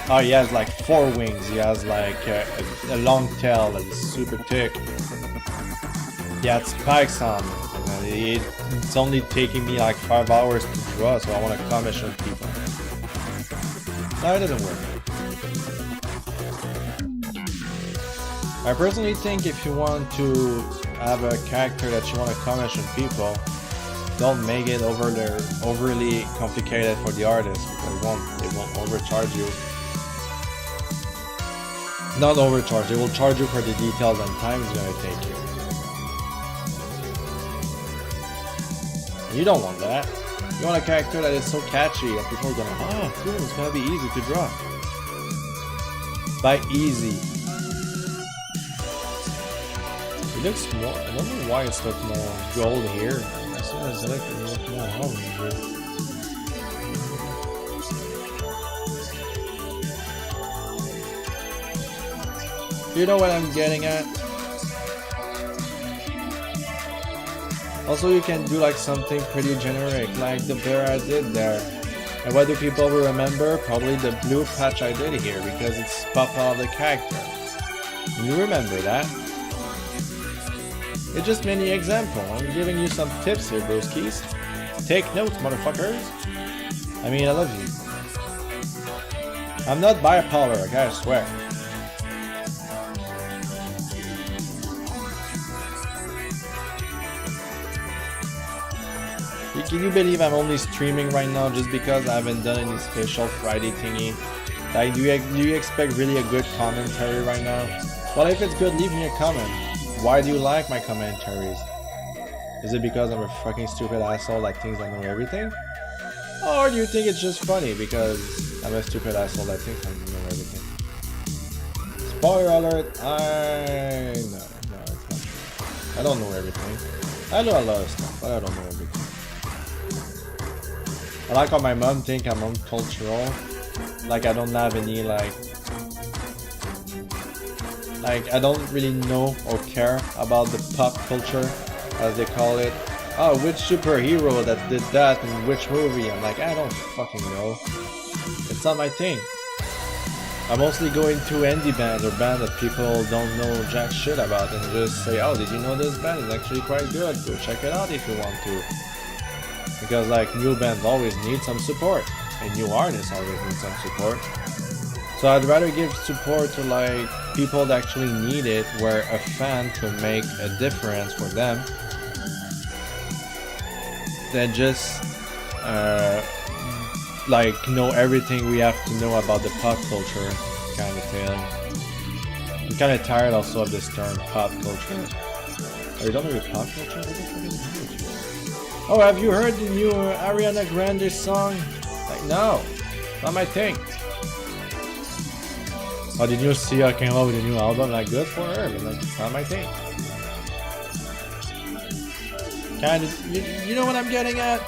Oh, he has like 4 wings. He has like a long tail that is super thick. He had spikes on it. And it's only taking me like 5 hours to draw, so I want to commission people. No, it doesn't work. I personally think if you want to have a character that you want to commission people, don't make it overly complicated for the artist, because they won't overcharge you. Not overcharge, they will charge you for the details and time it's going to take you. You don't want that. You want a character that is so catchy that people are going to, oh cool, it's going to be easy to draw. By easy, it looks more, I don't know why it's got more gold here. As soon as I look, it looks more orange here. You know what I'm getting at? Also, you can do like something pretty generic, like the bear I did there. And what do people will remember? Probably the blue patch I did here, because it's pop out of the character. You remember that? It's just many example. I'm giving you some tips here, broskies. Take notes, motherfuckers. I mean, I love you. I'm not bipolar, okay, I swear. Can you believe I'm only streaming right now just because I haven't done any special Friday thingy? Like, do you expect really a good commentary right now? Well, if it's good, leave me a comment. Why do you like my commentaries? Is it because I'm a fucking stupid asshole that thinks I know everything? Or do you think it's just funny because I'm a stupid asshole that thinks I know everything? Spoiler alert, no, it's not true. I don't know everything. I know a lot of stuff, but I don't know everything. I like how my mom thinks I'm uncultural. Like I don't have any like I don't really know or care about the pop culture, as they call it. Oh, which superhero that did that in which movie? I'm like, I don't fucking know. It's not my thing. I mostly go into indie bands or bands that people don't know jack shit about and just say, oh, did you know this band is actually quite good? Go check it out if you want to. Because like new bands always need some support and new artists always need some support. So I'd rather give support to like people that actually need it, where a fan can make a difference for them, than just like know everything we have to know about the pop culture kind of thing. I'm kind of tired also of this term pop culture. Oh, you don't know pop culture? Oh, have you heard the new Ariana Grande song? Like, no, not my thing. Oh, did you see her came out with a new album? Like, good for her, but like, it's not my thing. Kind of, you know what I'm getting at?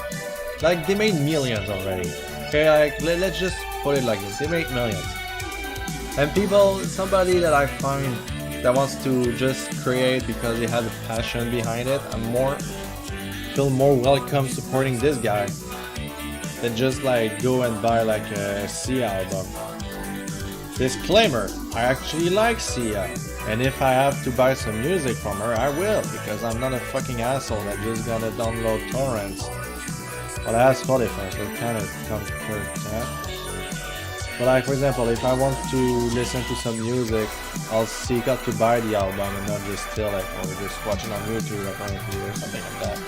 Like, they made millions already. Okay, like, let's just put it like this. They made millions. And people, somebody that I find that wants to just create because they have a passion behind it, feel more welcome supporting this guy than just like go and buy like a Sia album. Disclaimer, I actually like Sia, and if I have to buy some music from her, I will, because I'm not a fucking asshole that just gotta download torrents. Well, I have Spotify, so it kind of comes first, yeah? But like, for example, if I want to listen to some music, I'll seek out to buy the album and not just steal it, or just watch it on YouTube apparently, or something like that.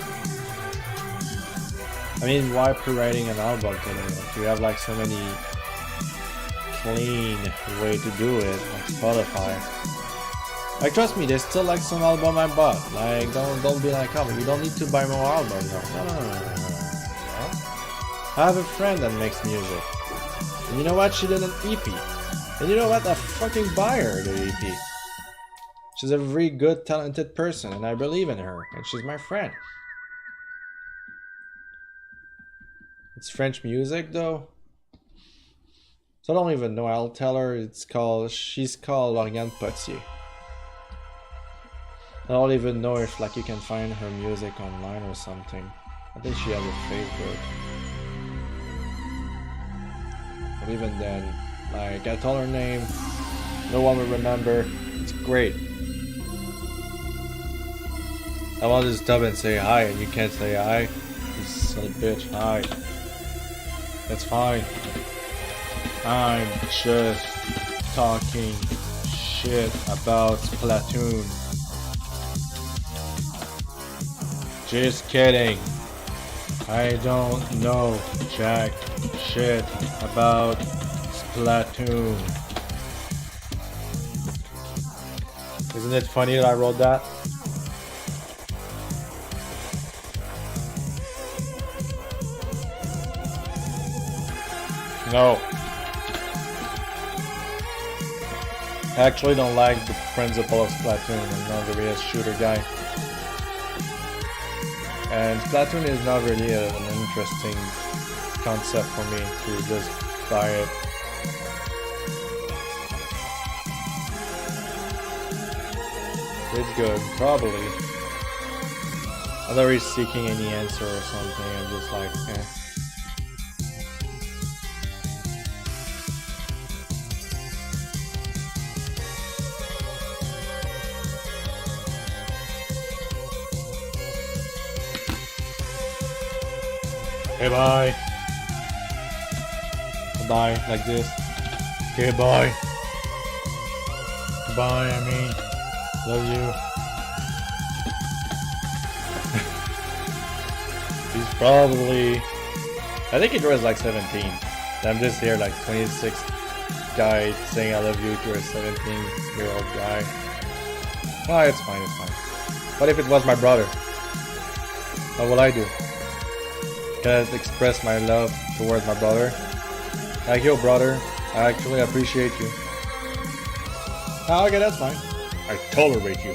I mean, why pre-writing an album today? If you have like so many clean way to do it, like Spotify. Like, trust me, there's still like some album I bought. Like, don't be like, oh, you don't need to buy more albums. No. I have a friend that makes music, and you know what? She did an EP, and you know what? I fucking buy her the EP. She's a very good, talented person, and I believe in her, and she's my friend. It's French music though. So I don't even know. I'll tell her she's called Lauriane Potier. I don't even know if like you can find her music online or something. I think she has a Facebook. But even then, like I told her name, no one will remember. It's great. I want to stop and say hi and you can't say hi. You son of a bitch, hi. That's fine. I'm just talking shit about Splatoon. Just kidding. I don't know jack shit about Splatoon. Isn't it funny that I wrote that? No. I actually don't like the principle of Splatoon. I'm not really a shooter guy. And Splatoon is not really an interesting concept for me to just buy it. It's good, probably. I'm not really seeking any answer or something. I'm just like, eh. Okay, bye. Bye, like this. Okay, bye. Bye, I mean. Love you. He's probably... I think he was like 17. I'm just here like 26 guy saying I love you to a 17-year-old guy. Oh, it's fine, it's fine. What if it was my brother? What will I do? Can I express my love towards my brother? Like, yo brother, I actually appreciate you. Oh, okay, that's fine. I tolerate you.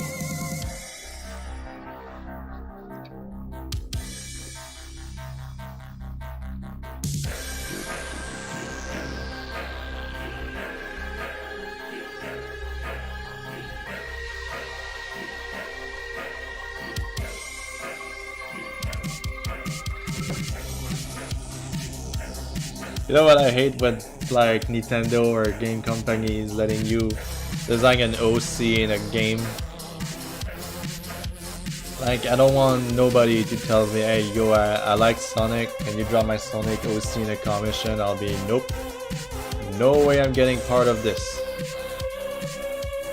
You know what I hate when like Nintendo or game companies letting you design an OC in a game? Like, I don't want nobody to tell me, hey yo, I like Sonic, can you draw my Sonic OC in a commission? I'll be, nope. No way I'm getting part of this.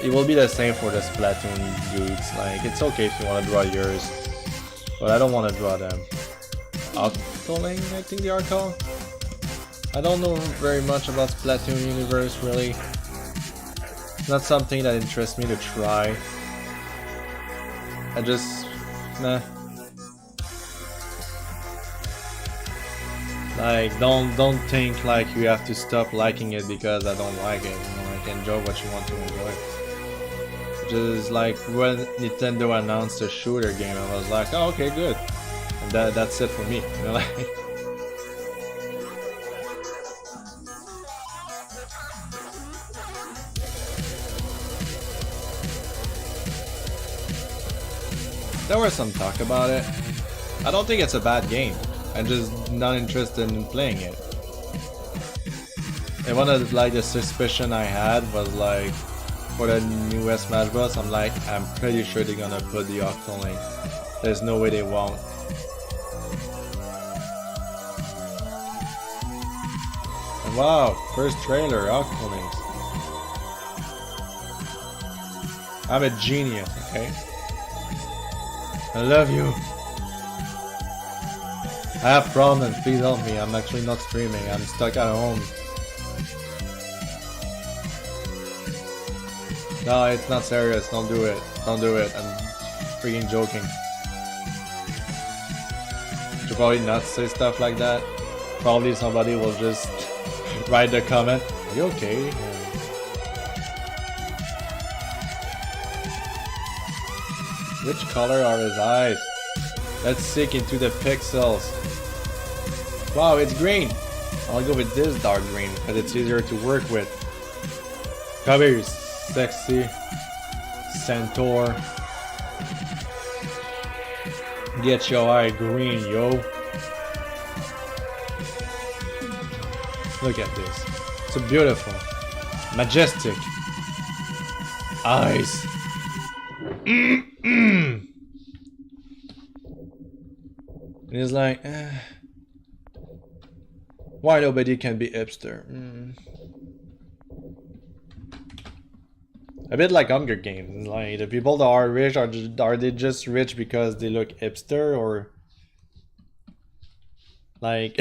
It will be the same for the Splatoon dudes. Like, it's okay if you want to draw yours, but I don't want to draw them. Octoling, I think they are called? I don't know very much about Splatoon universe, really. It's not something that interests me to try. I just... nah. Like, don't think like you have to stop liking it because I don't like it. You know, like, enjoy what you want to enjoy. Just like when Nintendo announced a shooter game, I was like, oh, okay, good. And that's it for me. You know, like... There was some talk about it. I don't think it's a bad game. I'm just not interested in playing it. And one of like the suspicion I had was like for the newest Smash Bros. I'm pretty sure they're gonna put the Octoling. There's no way they won't. And wow, first trailer, Octolings. I'm a genius, okay? I love you. I have problems, please help me. I'm actually not streaming, I'm stuck at home. No, it's not serious, don't do it. Don't do it, I'm freaking joking. Should probably not say stuff like that. Probably somebody will just write the comment, are you okay? Which color are his eyes? Let's seek into the pixels. Wow, it's green. I'll go with this dark green because it's easier to work with. Come here, sexy centaur. Get your eye green, yo. Look at this. So beautiful. Majestic. Eyes. And he's like, why nobody can be hipster? A bit like Hunger Games. Like, the people that are rich are they just rich because they look hipster, or like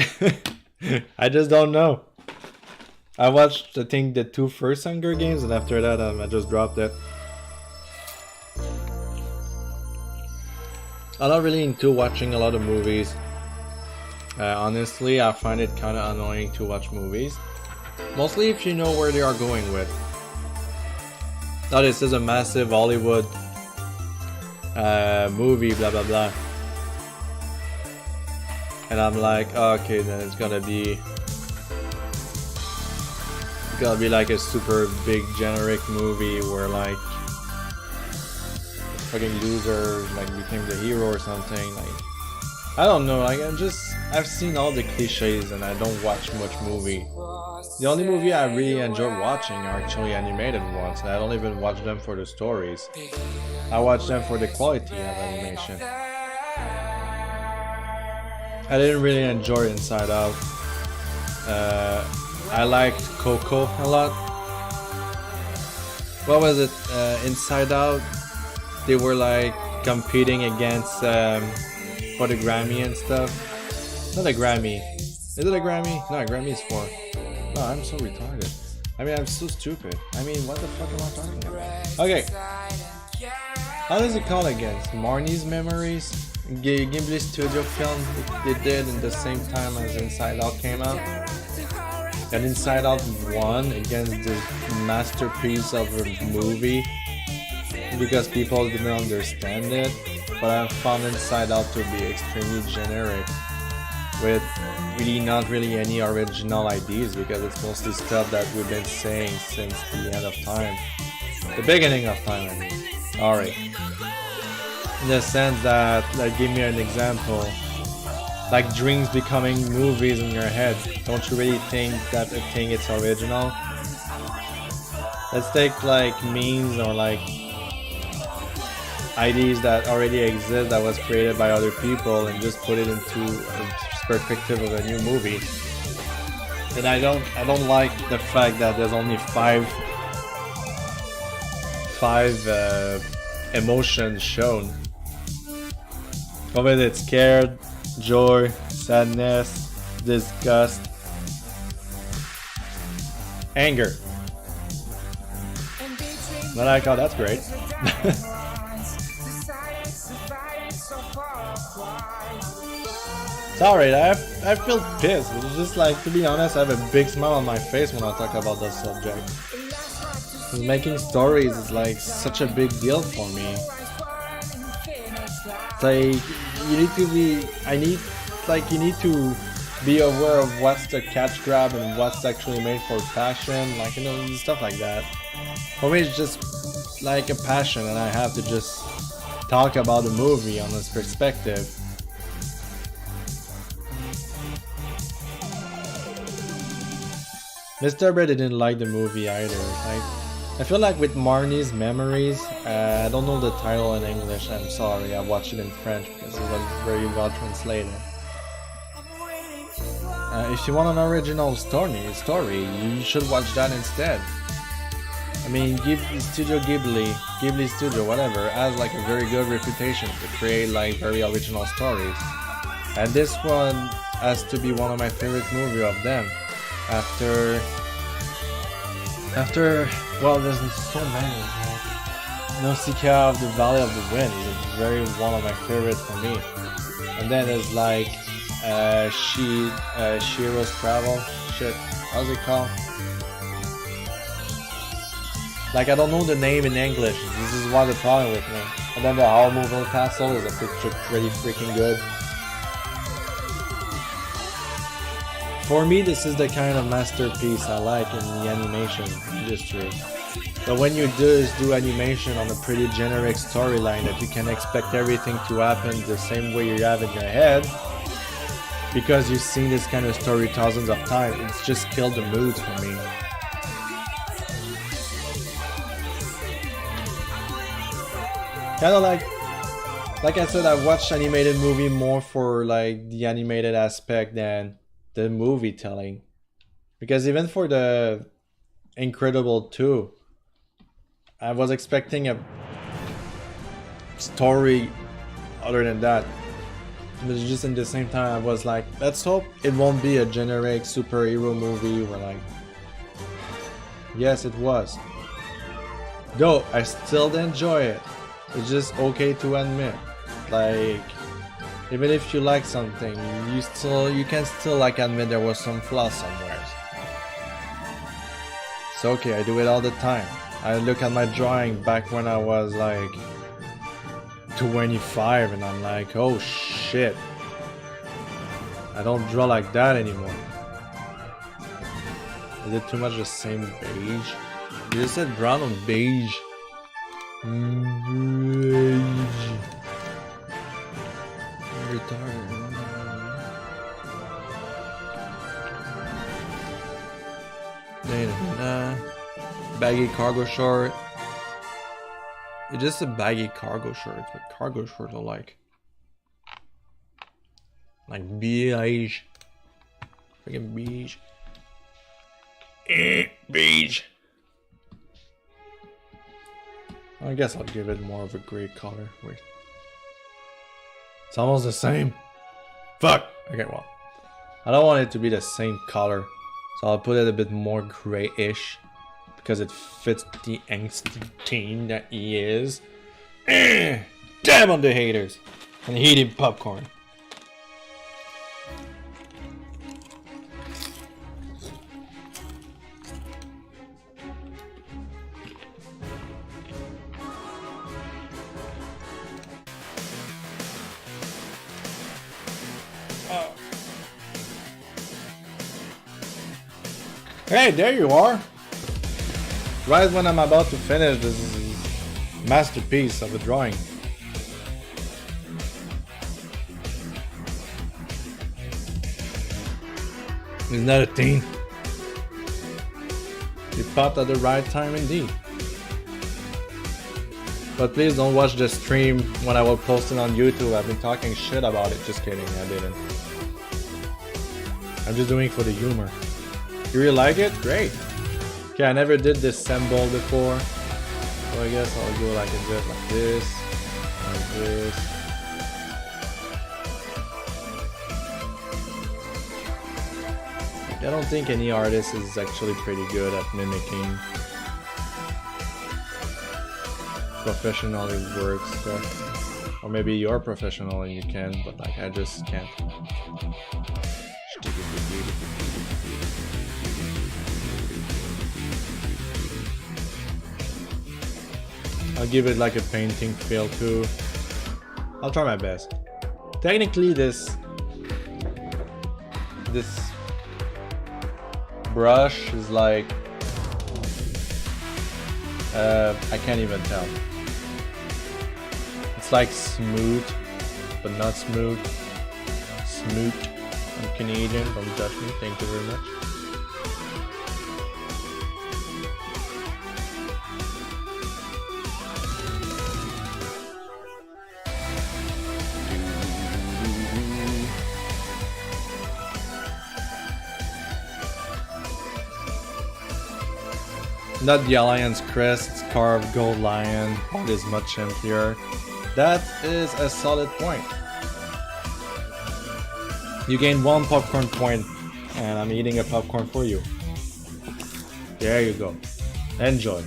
I just don't know. I watched, I think, the 2 first Hunger Games, and after that I just dropped it. I'm not really into watching a lot of movies. Honestly, I find it kind of annoying to watch movies. Mostly if you know where they are going with. Now this is a massive Hollywood movie, blah blah blah. And I'm like, oh, okay, then it's gonna be like a super big generic movie where like fucking loser like became the hero or something. Like, I don't know, like I've seen all the cliches and I don't watch much movie. The only movie I really enjoy watching are actually animated ones, and I don't even watch them for the stories. I watch them for the quality of animation. I didn't really enjoy Inside Out. I liked Coco a lot. What was it? Inside Out, they were like competing against for the Grammy and stuff. Not a Grammy. Is it a Grammy? No, a Grammy is for... No, I'm so retarded. I mean, I'm so stupid. I mean, what the fuck am I talking about? Okay. How does it call again? Marnie's Memories? Ghibli Studio film they did in the same time as Inside Out came out. And Inside Out won against this masterpiece of a movie because people didn't understand it. But I found Inside Out to be extremely generic, with not really any original ideas, because it's mostly stuff that we've been saying since the end of time. The beginning of time, I mean. Alright. In the sense that, like, give me an example. Like dreams becoming movies in your head. Don't you really think that a thing is original? Let's take like memes or like ideas that already exist that was created by other people and just put it into a perspective of a new movie. And I don't like the fact that there's only five emotions shown. Whether it's scared, joy, sadness, disgust, anger. But like, oh, that's great. Sorry, I feel pissed. It's just like, to be honest, I have a big smile on my face when I talk about this subject. Because making stories is like such a big deal for me. It's like, you need to be aware of what's the catch grab and what's actually made for passion, like, you know, stuff like that. For me, it's just like a passion, and I have to just talk about the movie on this perspective. Mr. Bread didn't like the movie either. Like, I feel like with Marnie's Memories, I don't know the title in English, I'm sorry, I watched it in French because it was very well translated. If you want an original story, you should watch that instead. I mean, Studio Ghibli Studio, whatever, has like a very good reputation to create like very original stories. And this one has to be one of my favorite movies of them. After, well, there's so many. Nausicaa of the Valley of the Wind is one of my favorites for me. And then there's like Shiro's Travel. Shit, how's it called? Like, I don't know the name in English. This is one of the problem with me. And then the Howl's Moving Castle is a picture pretty freaking good. For me, this is the kind of masterpiece I like in the animation industry. But when you do animation on a pretty generic storyline that you can expect everything to happen the same way you have in your head, because you've seen this kind of story thousands of times, it's just killed the mood for me. Kind of like I said, I watched animated movie more for like the animated aspect than the movie telling, because even for the Incredible 2, I was expecting a story other than that, but just in the same time I was like, let's hope it won't be a generic superhero movie where like, yes, it was, though I still enjoy it. It's just okay to admit, like, even if you like something, you can still like admit there was some flaw somewhere. It's okay, I do it all the time. I look at my drawing back when I was like 25 and I'm like, oh shit, I don't draw like that anymore. Is it too much the same beige? You just said brown on beige. Beige. Retarded. Baggy cargo short. It's just a baggy cargo short. What cargo shorts are like beige. Freaking beige. Beige. I guess I'll give it more of a gray color. Wait. It's almost the same. Fuck! Okay, well. I don't want it to be the same color. So I'll put it a bit more grayish. Because it fits the angsty teen that he is. Damn on the haters! and eating popcorn. Hey, there you are! Right when I'm about to finish this masterpiece of a drawing. Isn't that a thing? You popped at the right time indeed. But please don't watch the stream when I will post it on YouTube. I've been talking shit about it. Just kidding, I didn't. I'm just doing it for the humor. You really like it? Great. Okay, I never did this symbol before. So I guess I'll go like a bit like this. Like this. I don't think any artist is actually pretty good at mimicking professionally work stuff. Or maybe you're professional and you can, but like I just can't. I'll give it like a painting feel too. I'll try my best. Technically this brush is like I can't even tell. It's like smooth, but not smooth. Smooth. I'm Canadian, don't judge me. Thank you very much. Not the Alliance crest, it's carved gold lion, it is much simpler. That is a solid point. You gain 1 popcorn point, and I'm eating a popcorn for you. There you go. Enjoy.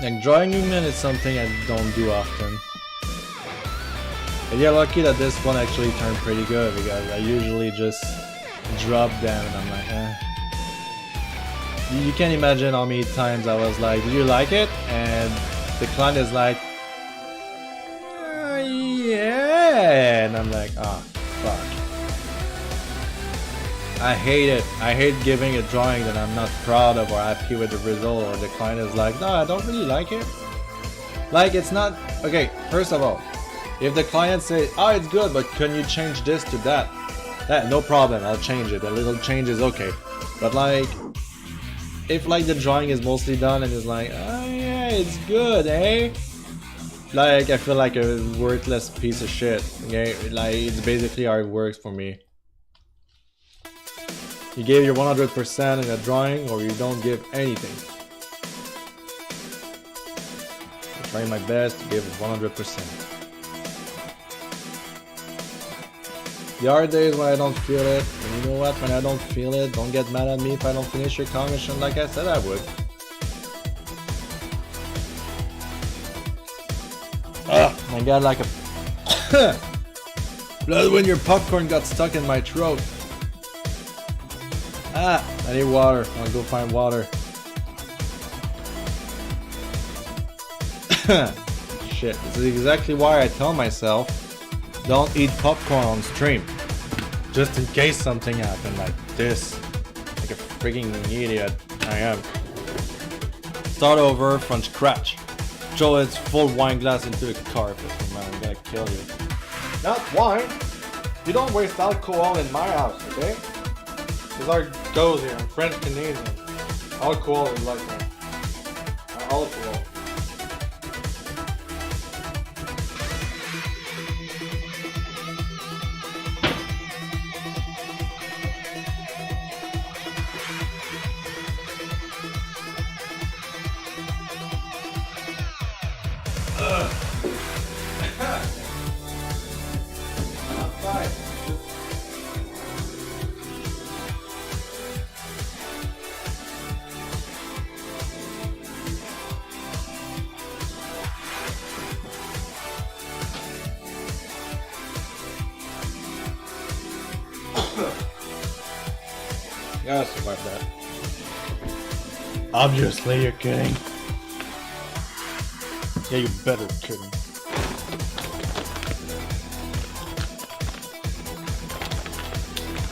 Like drawing human is something I don't do often. And you're lucky that this one actually turned pretty good because I usually just drop them and I'm like, eh. You can't imagine how many times I was like, do you like it? And the client is like, yeah. And I'm like, ah, fuck. I hate it. I hate giving a drawing that I'm not proud of or happy with the result, or the client is like, no, I don't really like it. Like, it's not, okay, first of all, if the client says, oh, it's good, but can you change this to that? No problem, I'll change it. A little change is okay. But like, if like the drawing is mostly done and it's like, oh yeah, it's good, eh? Like, I feel like a worthless piece of shit, okay? Like, it's basically how it works for me. You give your 100% in a drawing, or you don't give anything. I'm trying my best to give 100%. There are days when I don't feel it, and you know what, when I don't feel it, don't get mad at me if I don't finish your commission like I said I would. I got like a blood when your popcorn got stuck in my throat. I need water, I'm gonna go find water. Shit, this is exactly why I tell myself don't eat popcorn on stream, just in case something happened like this. Like a freaking idiot I am. Start over from scratch. Throw its full wine glass into the carpet. Man, I'm gonna kill you. Not wine! You don't waste alcohol in my house, okay? This is how it goes here. I'm French Canadian. Alcohol is like that. Alcohol. gotta survive that. Obviously, you're kidding. Yeah, you better kidding.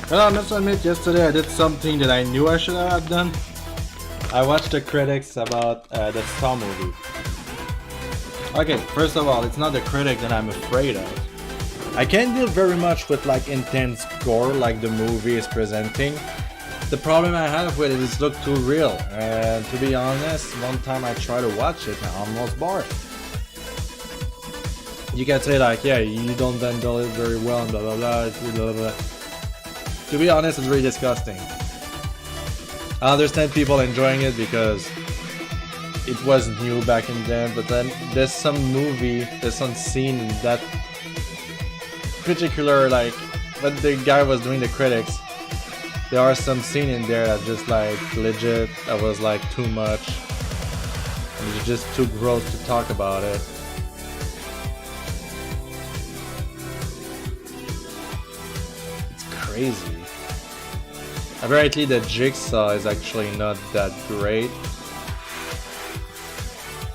Well, I must admit, yesterday I did something that I knew I should have done. I watched the critics about the Saw movie. Okay, first of all, it's not the critic that I'm afraid of. I can't deal very much with like intense gore like the movie is presenting. The problem I have with it is it looks too real. And to be honest, one time I tried to watch it and I almost barfed. You can say like, yeah, you don't handle it very well and blah blah blah, blah blah. To be honest, it's really disgusting. I understand people enjoying it because it was new back in then, but then there's some scene in that particular, like, when the guy was doing the critics, there are some scene in there that just like legit, that was like too much. And it's just too gross to talk about it. It's crazy. Apparently the Jigsaw is actually not that great.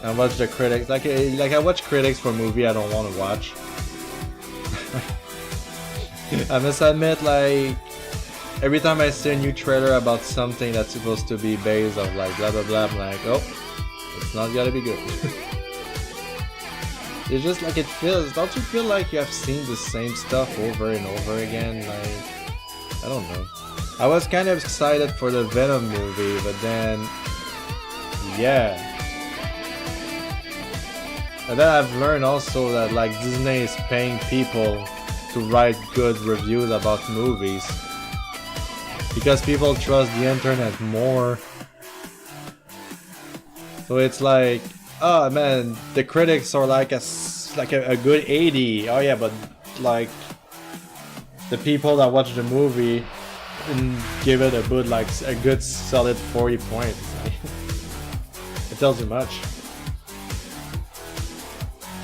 I watch the critics, like I watch critics for a movie I don't want to watch. I must admit, like, every time I see a new trailer about something that's supposed to be based on like blah blah blah, I'm like, oh, it's not gonna be good. It's just like it feels, don't you feel like you have seen the same stuff over and over again? Like, I don't know. I was kind of excited for the Venom movie, but then, yeah. And then I've learned also that like Disney is paying people to write good reviews about movies because people trust the internet more. So it's like, oh man, the critics are like a good 80. Oh yeah, but like the people that watch the movie and give it a good solid 40 points. It tells you much.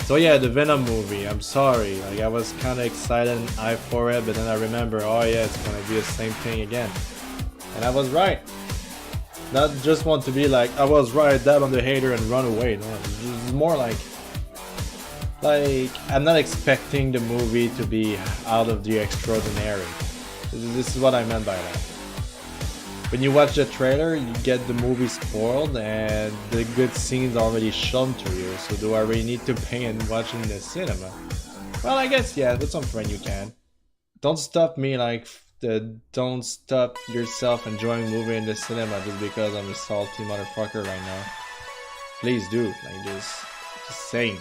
So yeah, the Venom movie, I'm sorry, like I was kinda excited and hyped for it, but then I remember, oh yeah, it's gonna be the same thing again. And I was right. Not just want to be like, I was right, dab on the hater and run away. No, it's more like I'm not expecting the movie to be out of the extraordinary. This is what I meant by that. When you watch the trailer, you get the movie spoiled and the good scenes already shown to you. So do I really need to pay and watch in the cinema? Well, I guess yeah, with some friend you can. Don't stop me like don't stop yourself enjoying a movie in the cinema just because I'm a salty motherfucker right now. Please do, like just saying.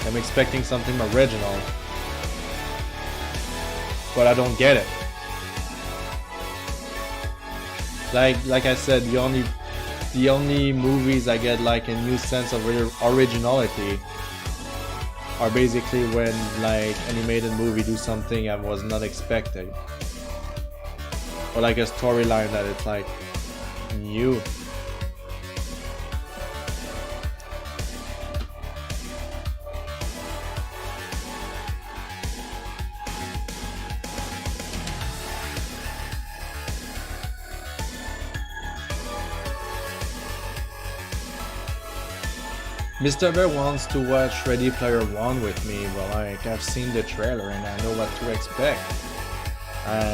I'm expecting something original, but I don't get it. Like I said, the only movies I get like a new sense of originality are basically when like animated movie do something I was not expecting, or like a storyline that it's like new. Mr. Bear wants to watch Ready Player One with me, but like I've seen the trailer and I know what to expect.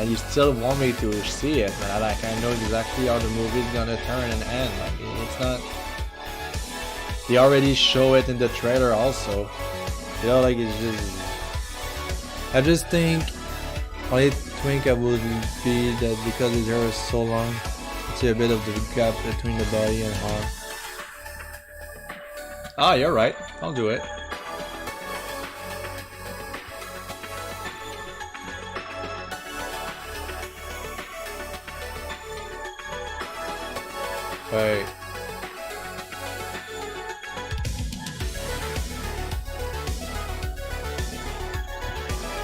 You still want me to see it, but I know exactly how the movie's gonna turn and end. Like it's not. They already show it in the trailer also. You know, like it's just. I just think only twink I would be that because his hair is so long, you see a bit of the gap between the body and arm. Ah, you're right. I'll do it. Wait.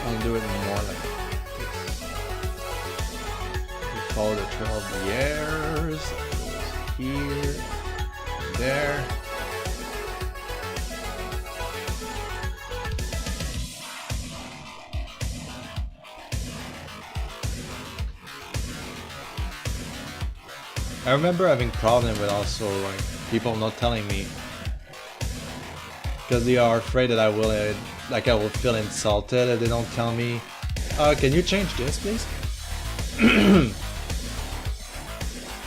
I'll do it more like this. We follow the trail of the airs. Here. There. I remember having problem with also like people not telling me because they are afraid that I will feel insulted if they don't tell me. Can you change this, please?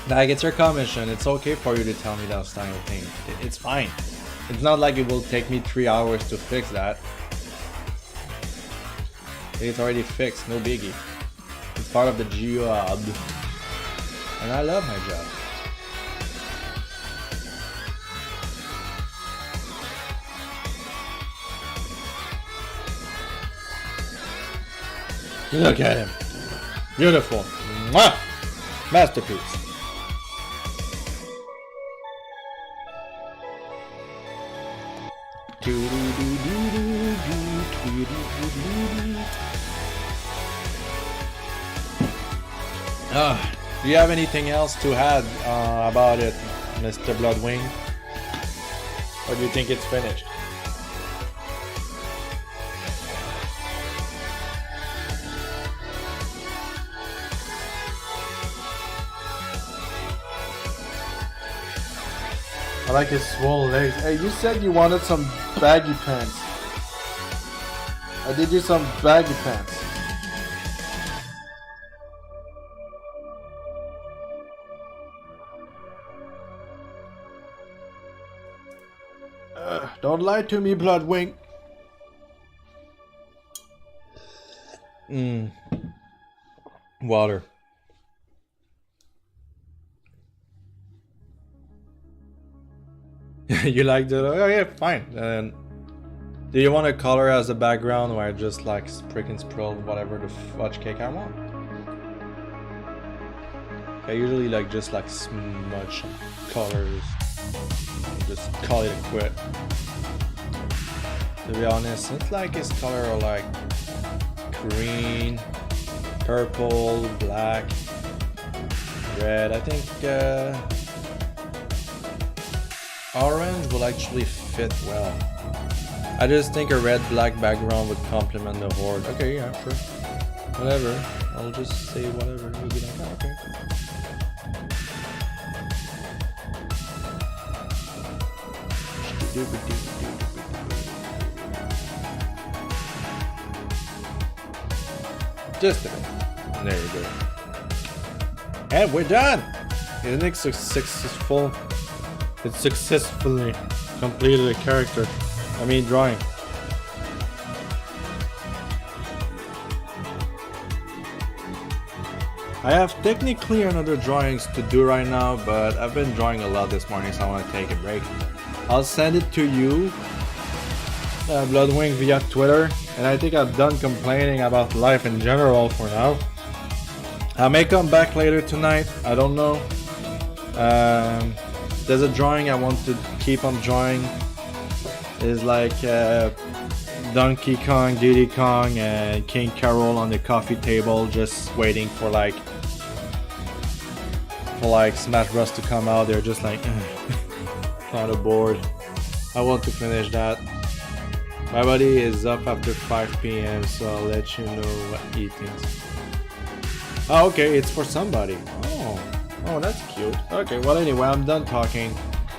Like, it's your commission. It's okay for you to tell me that style of thing. It's fine. It's not like it will take me 3 hours to fix that. It's already fixed, no biggie. It's part of the job. And I love my job. Look at him. Beautiful. Mwah! Masterpiece. Do you have anything else to add about it, Mr. Bloodwing? Or do you think it's finished? I like his swollen legs. Hey, you said you wanted some baggy pants. I did you some baggy pants. Don't lie to me, Bloodwing. Water. You like the... Oh yeah, fine. Do you want a color as a background where I just like freaking sprawl whatever the fudge cake I want? I usually like just like smudge some colors and just call it a quit. To be honest, it's like his color are like green, purple, black, red. I think orange will actually fit well. I just think a red-black background would complement the horde. Okay, yeah, sure. Whatever. I'll just say whatever. You'll be like, oh, okay. Just a bit. There you go. And we're done! Isn't it successful? It successfully completed a character. I mean, drawing. I have technically another drawings to do right now, but I've been drawing a lot this morning, so I want to take a break. I'll send it to you, Bloodwing, via Twitter, and I think I'm done complaining about life in general for now. I may come back later tonight, I don't know. There's a drawing I want to keep on drawing. It's like Donkey Kong, Diddy Kong, and King Carol on the coffee table, just waiting for like Smash Bros to come out. They're just like kind of bored. I want to finish that. My buddy is up after 5 p.m. so I'll let you know what he thinks. Oh, okay, it's for somebody. Oh, that's cute. Okay, well anyway, I'm done talking.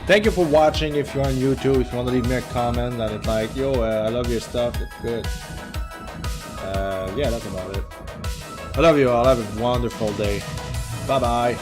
Thank you for watching. If you're on YouTube, if you want to leave me a comment that it's like, yo, I love your stuff, it's good. Yeah, that's about it. I love you all. Have a wonderful day. Bye bye.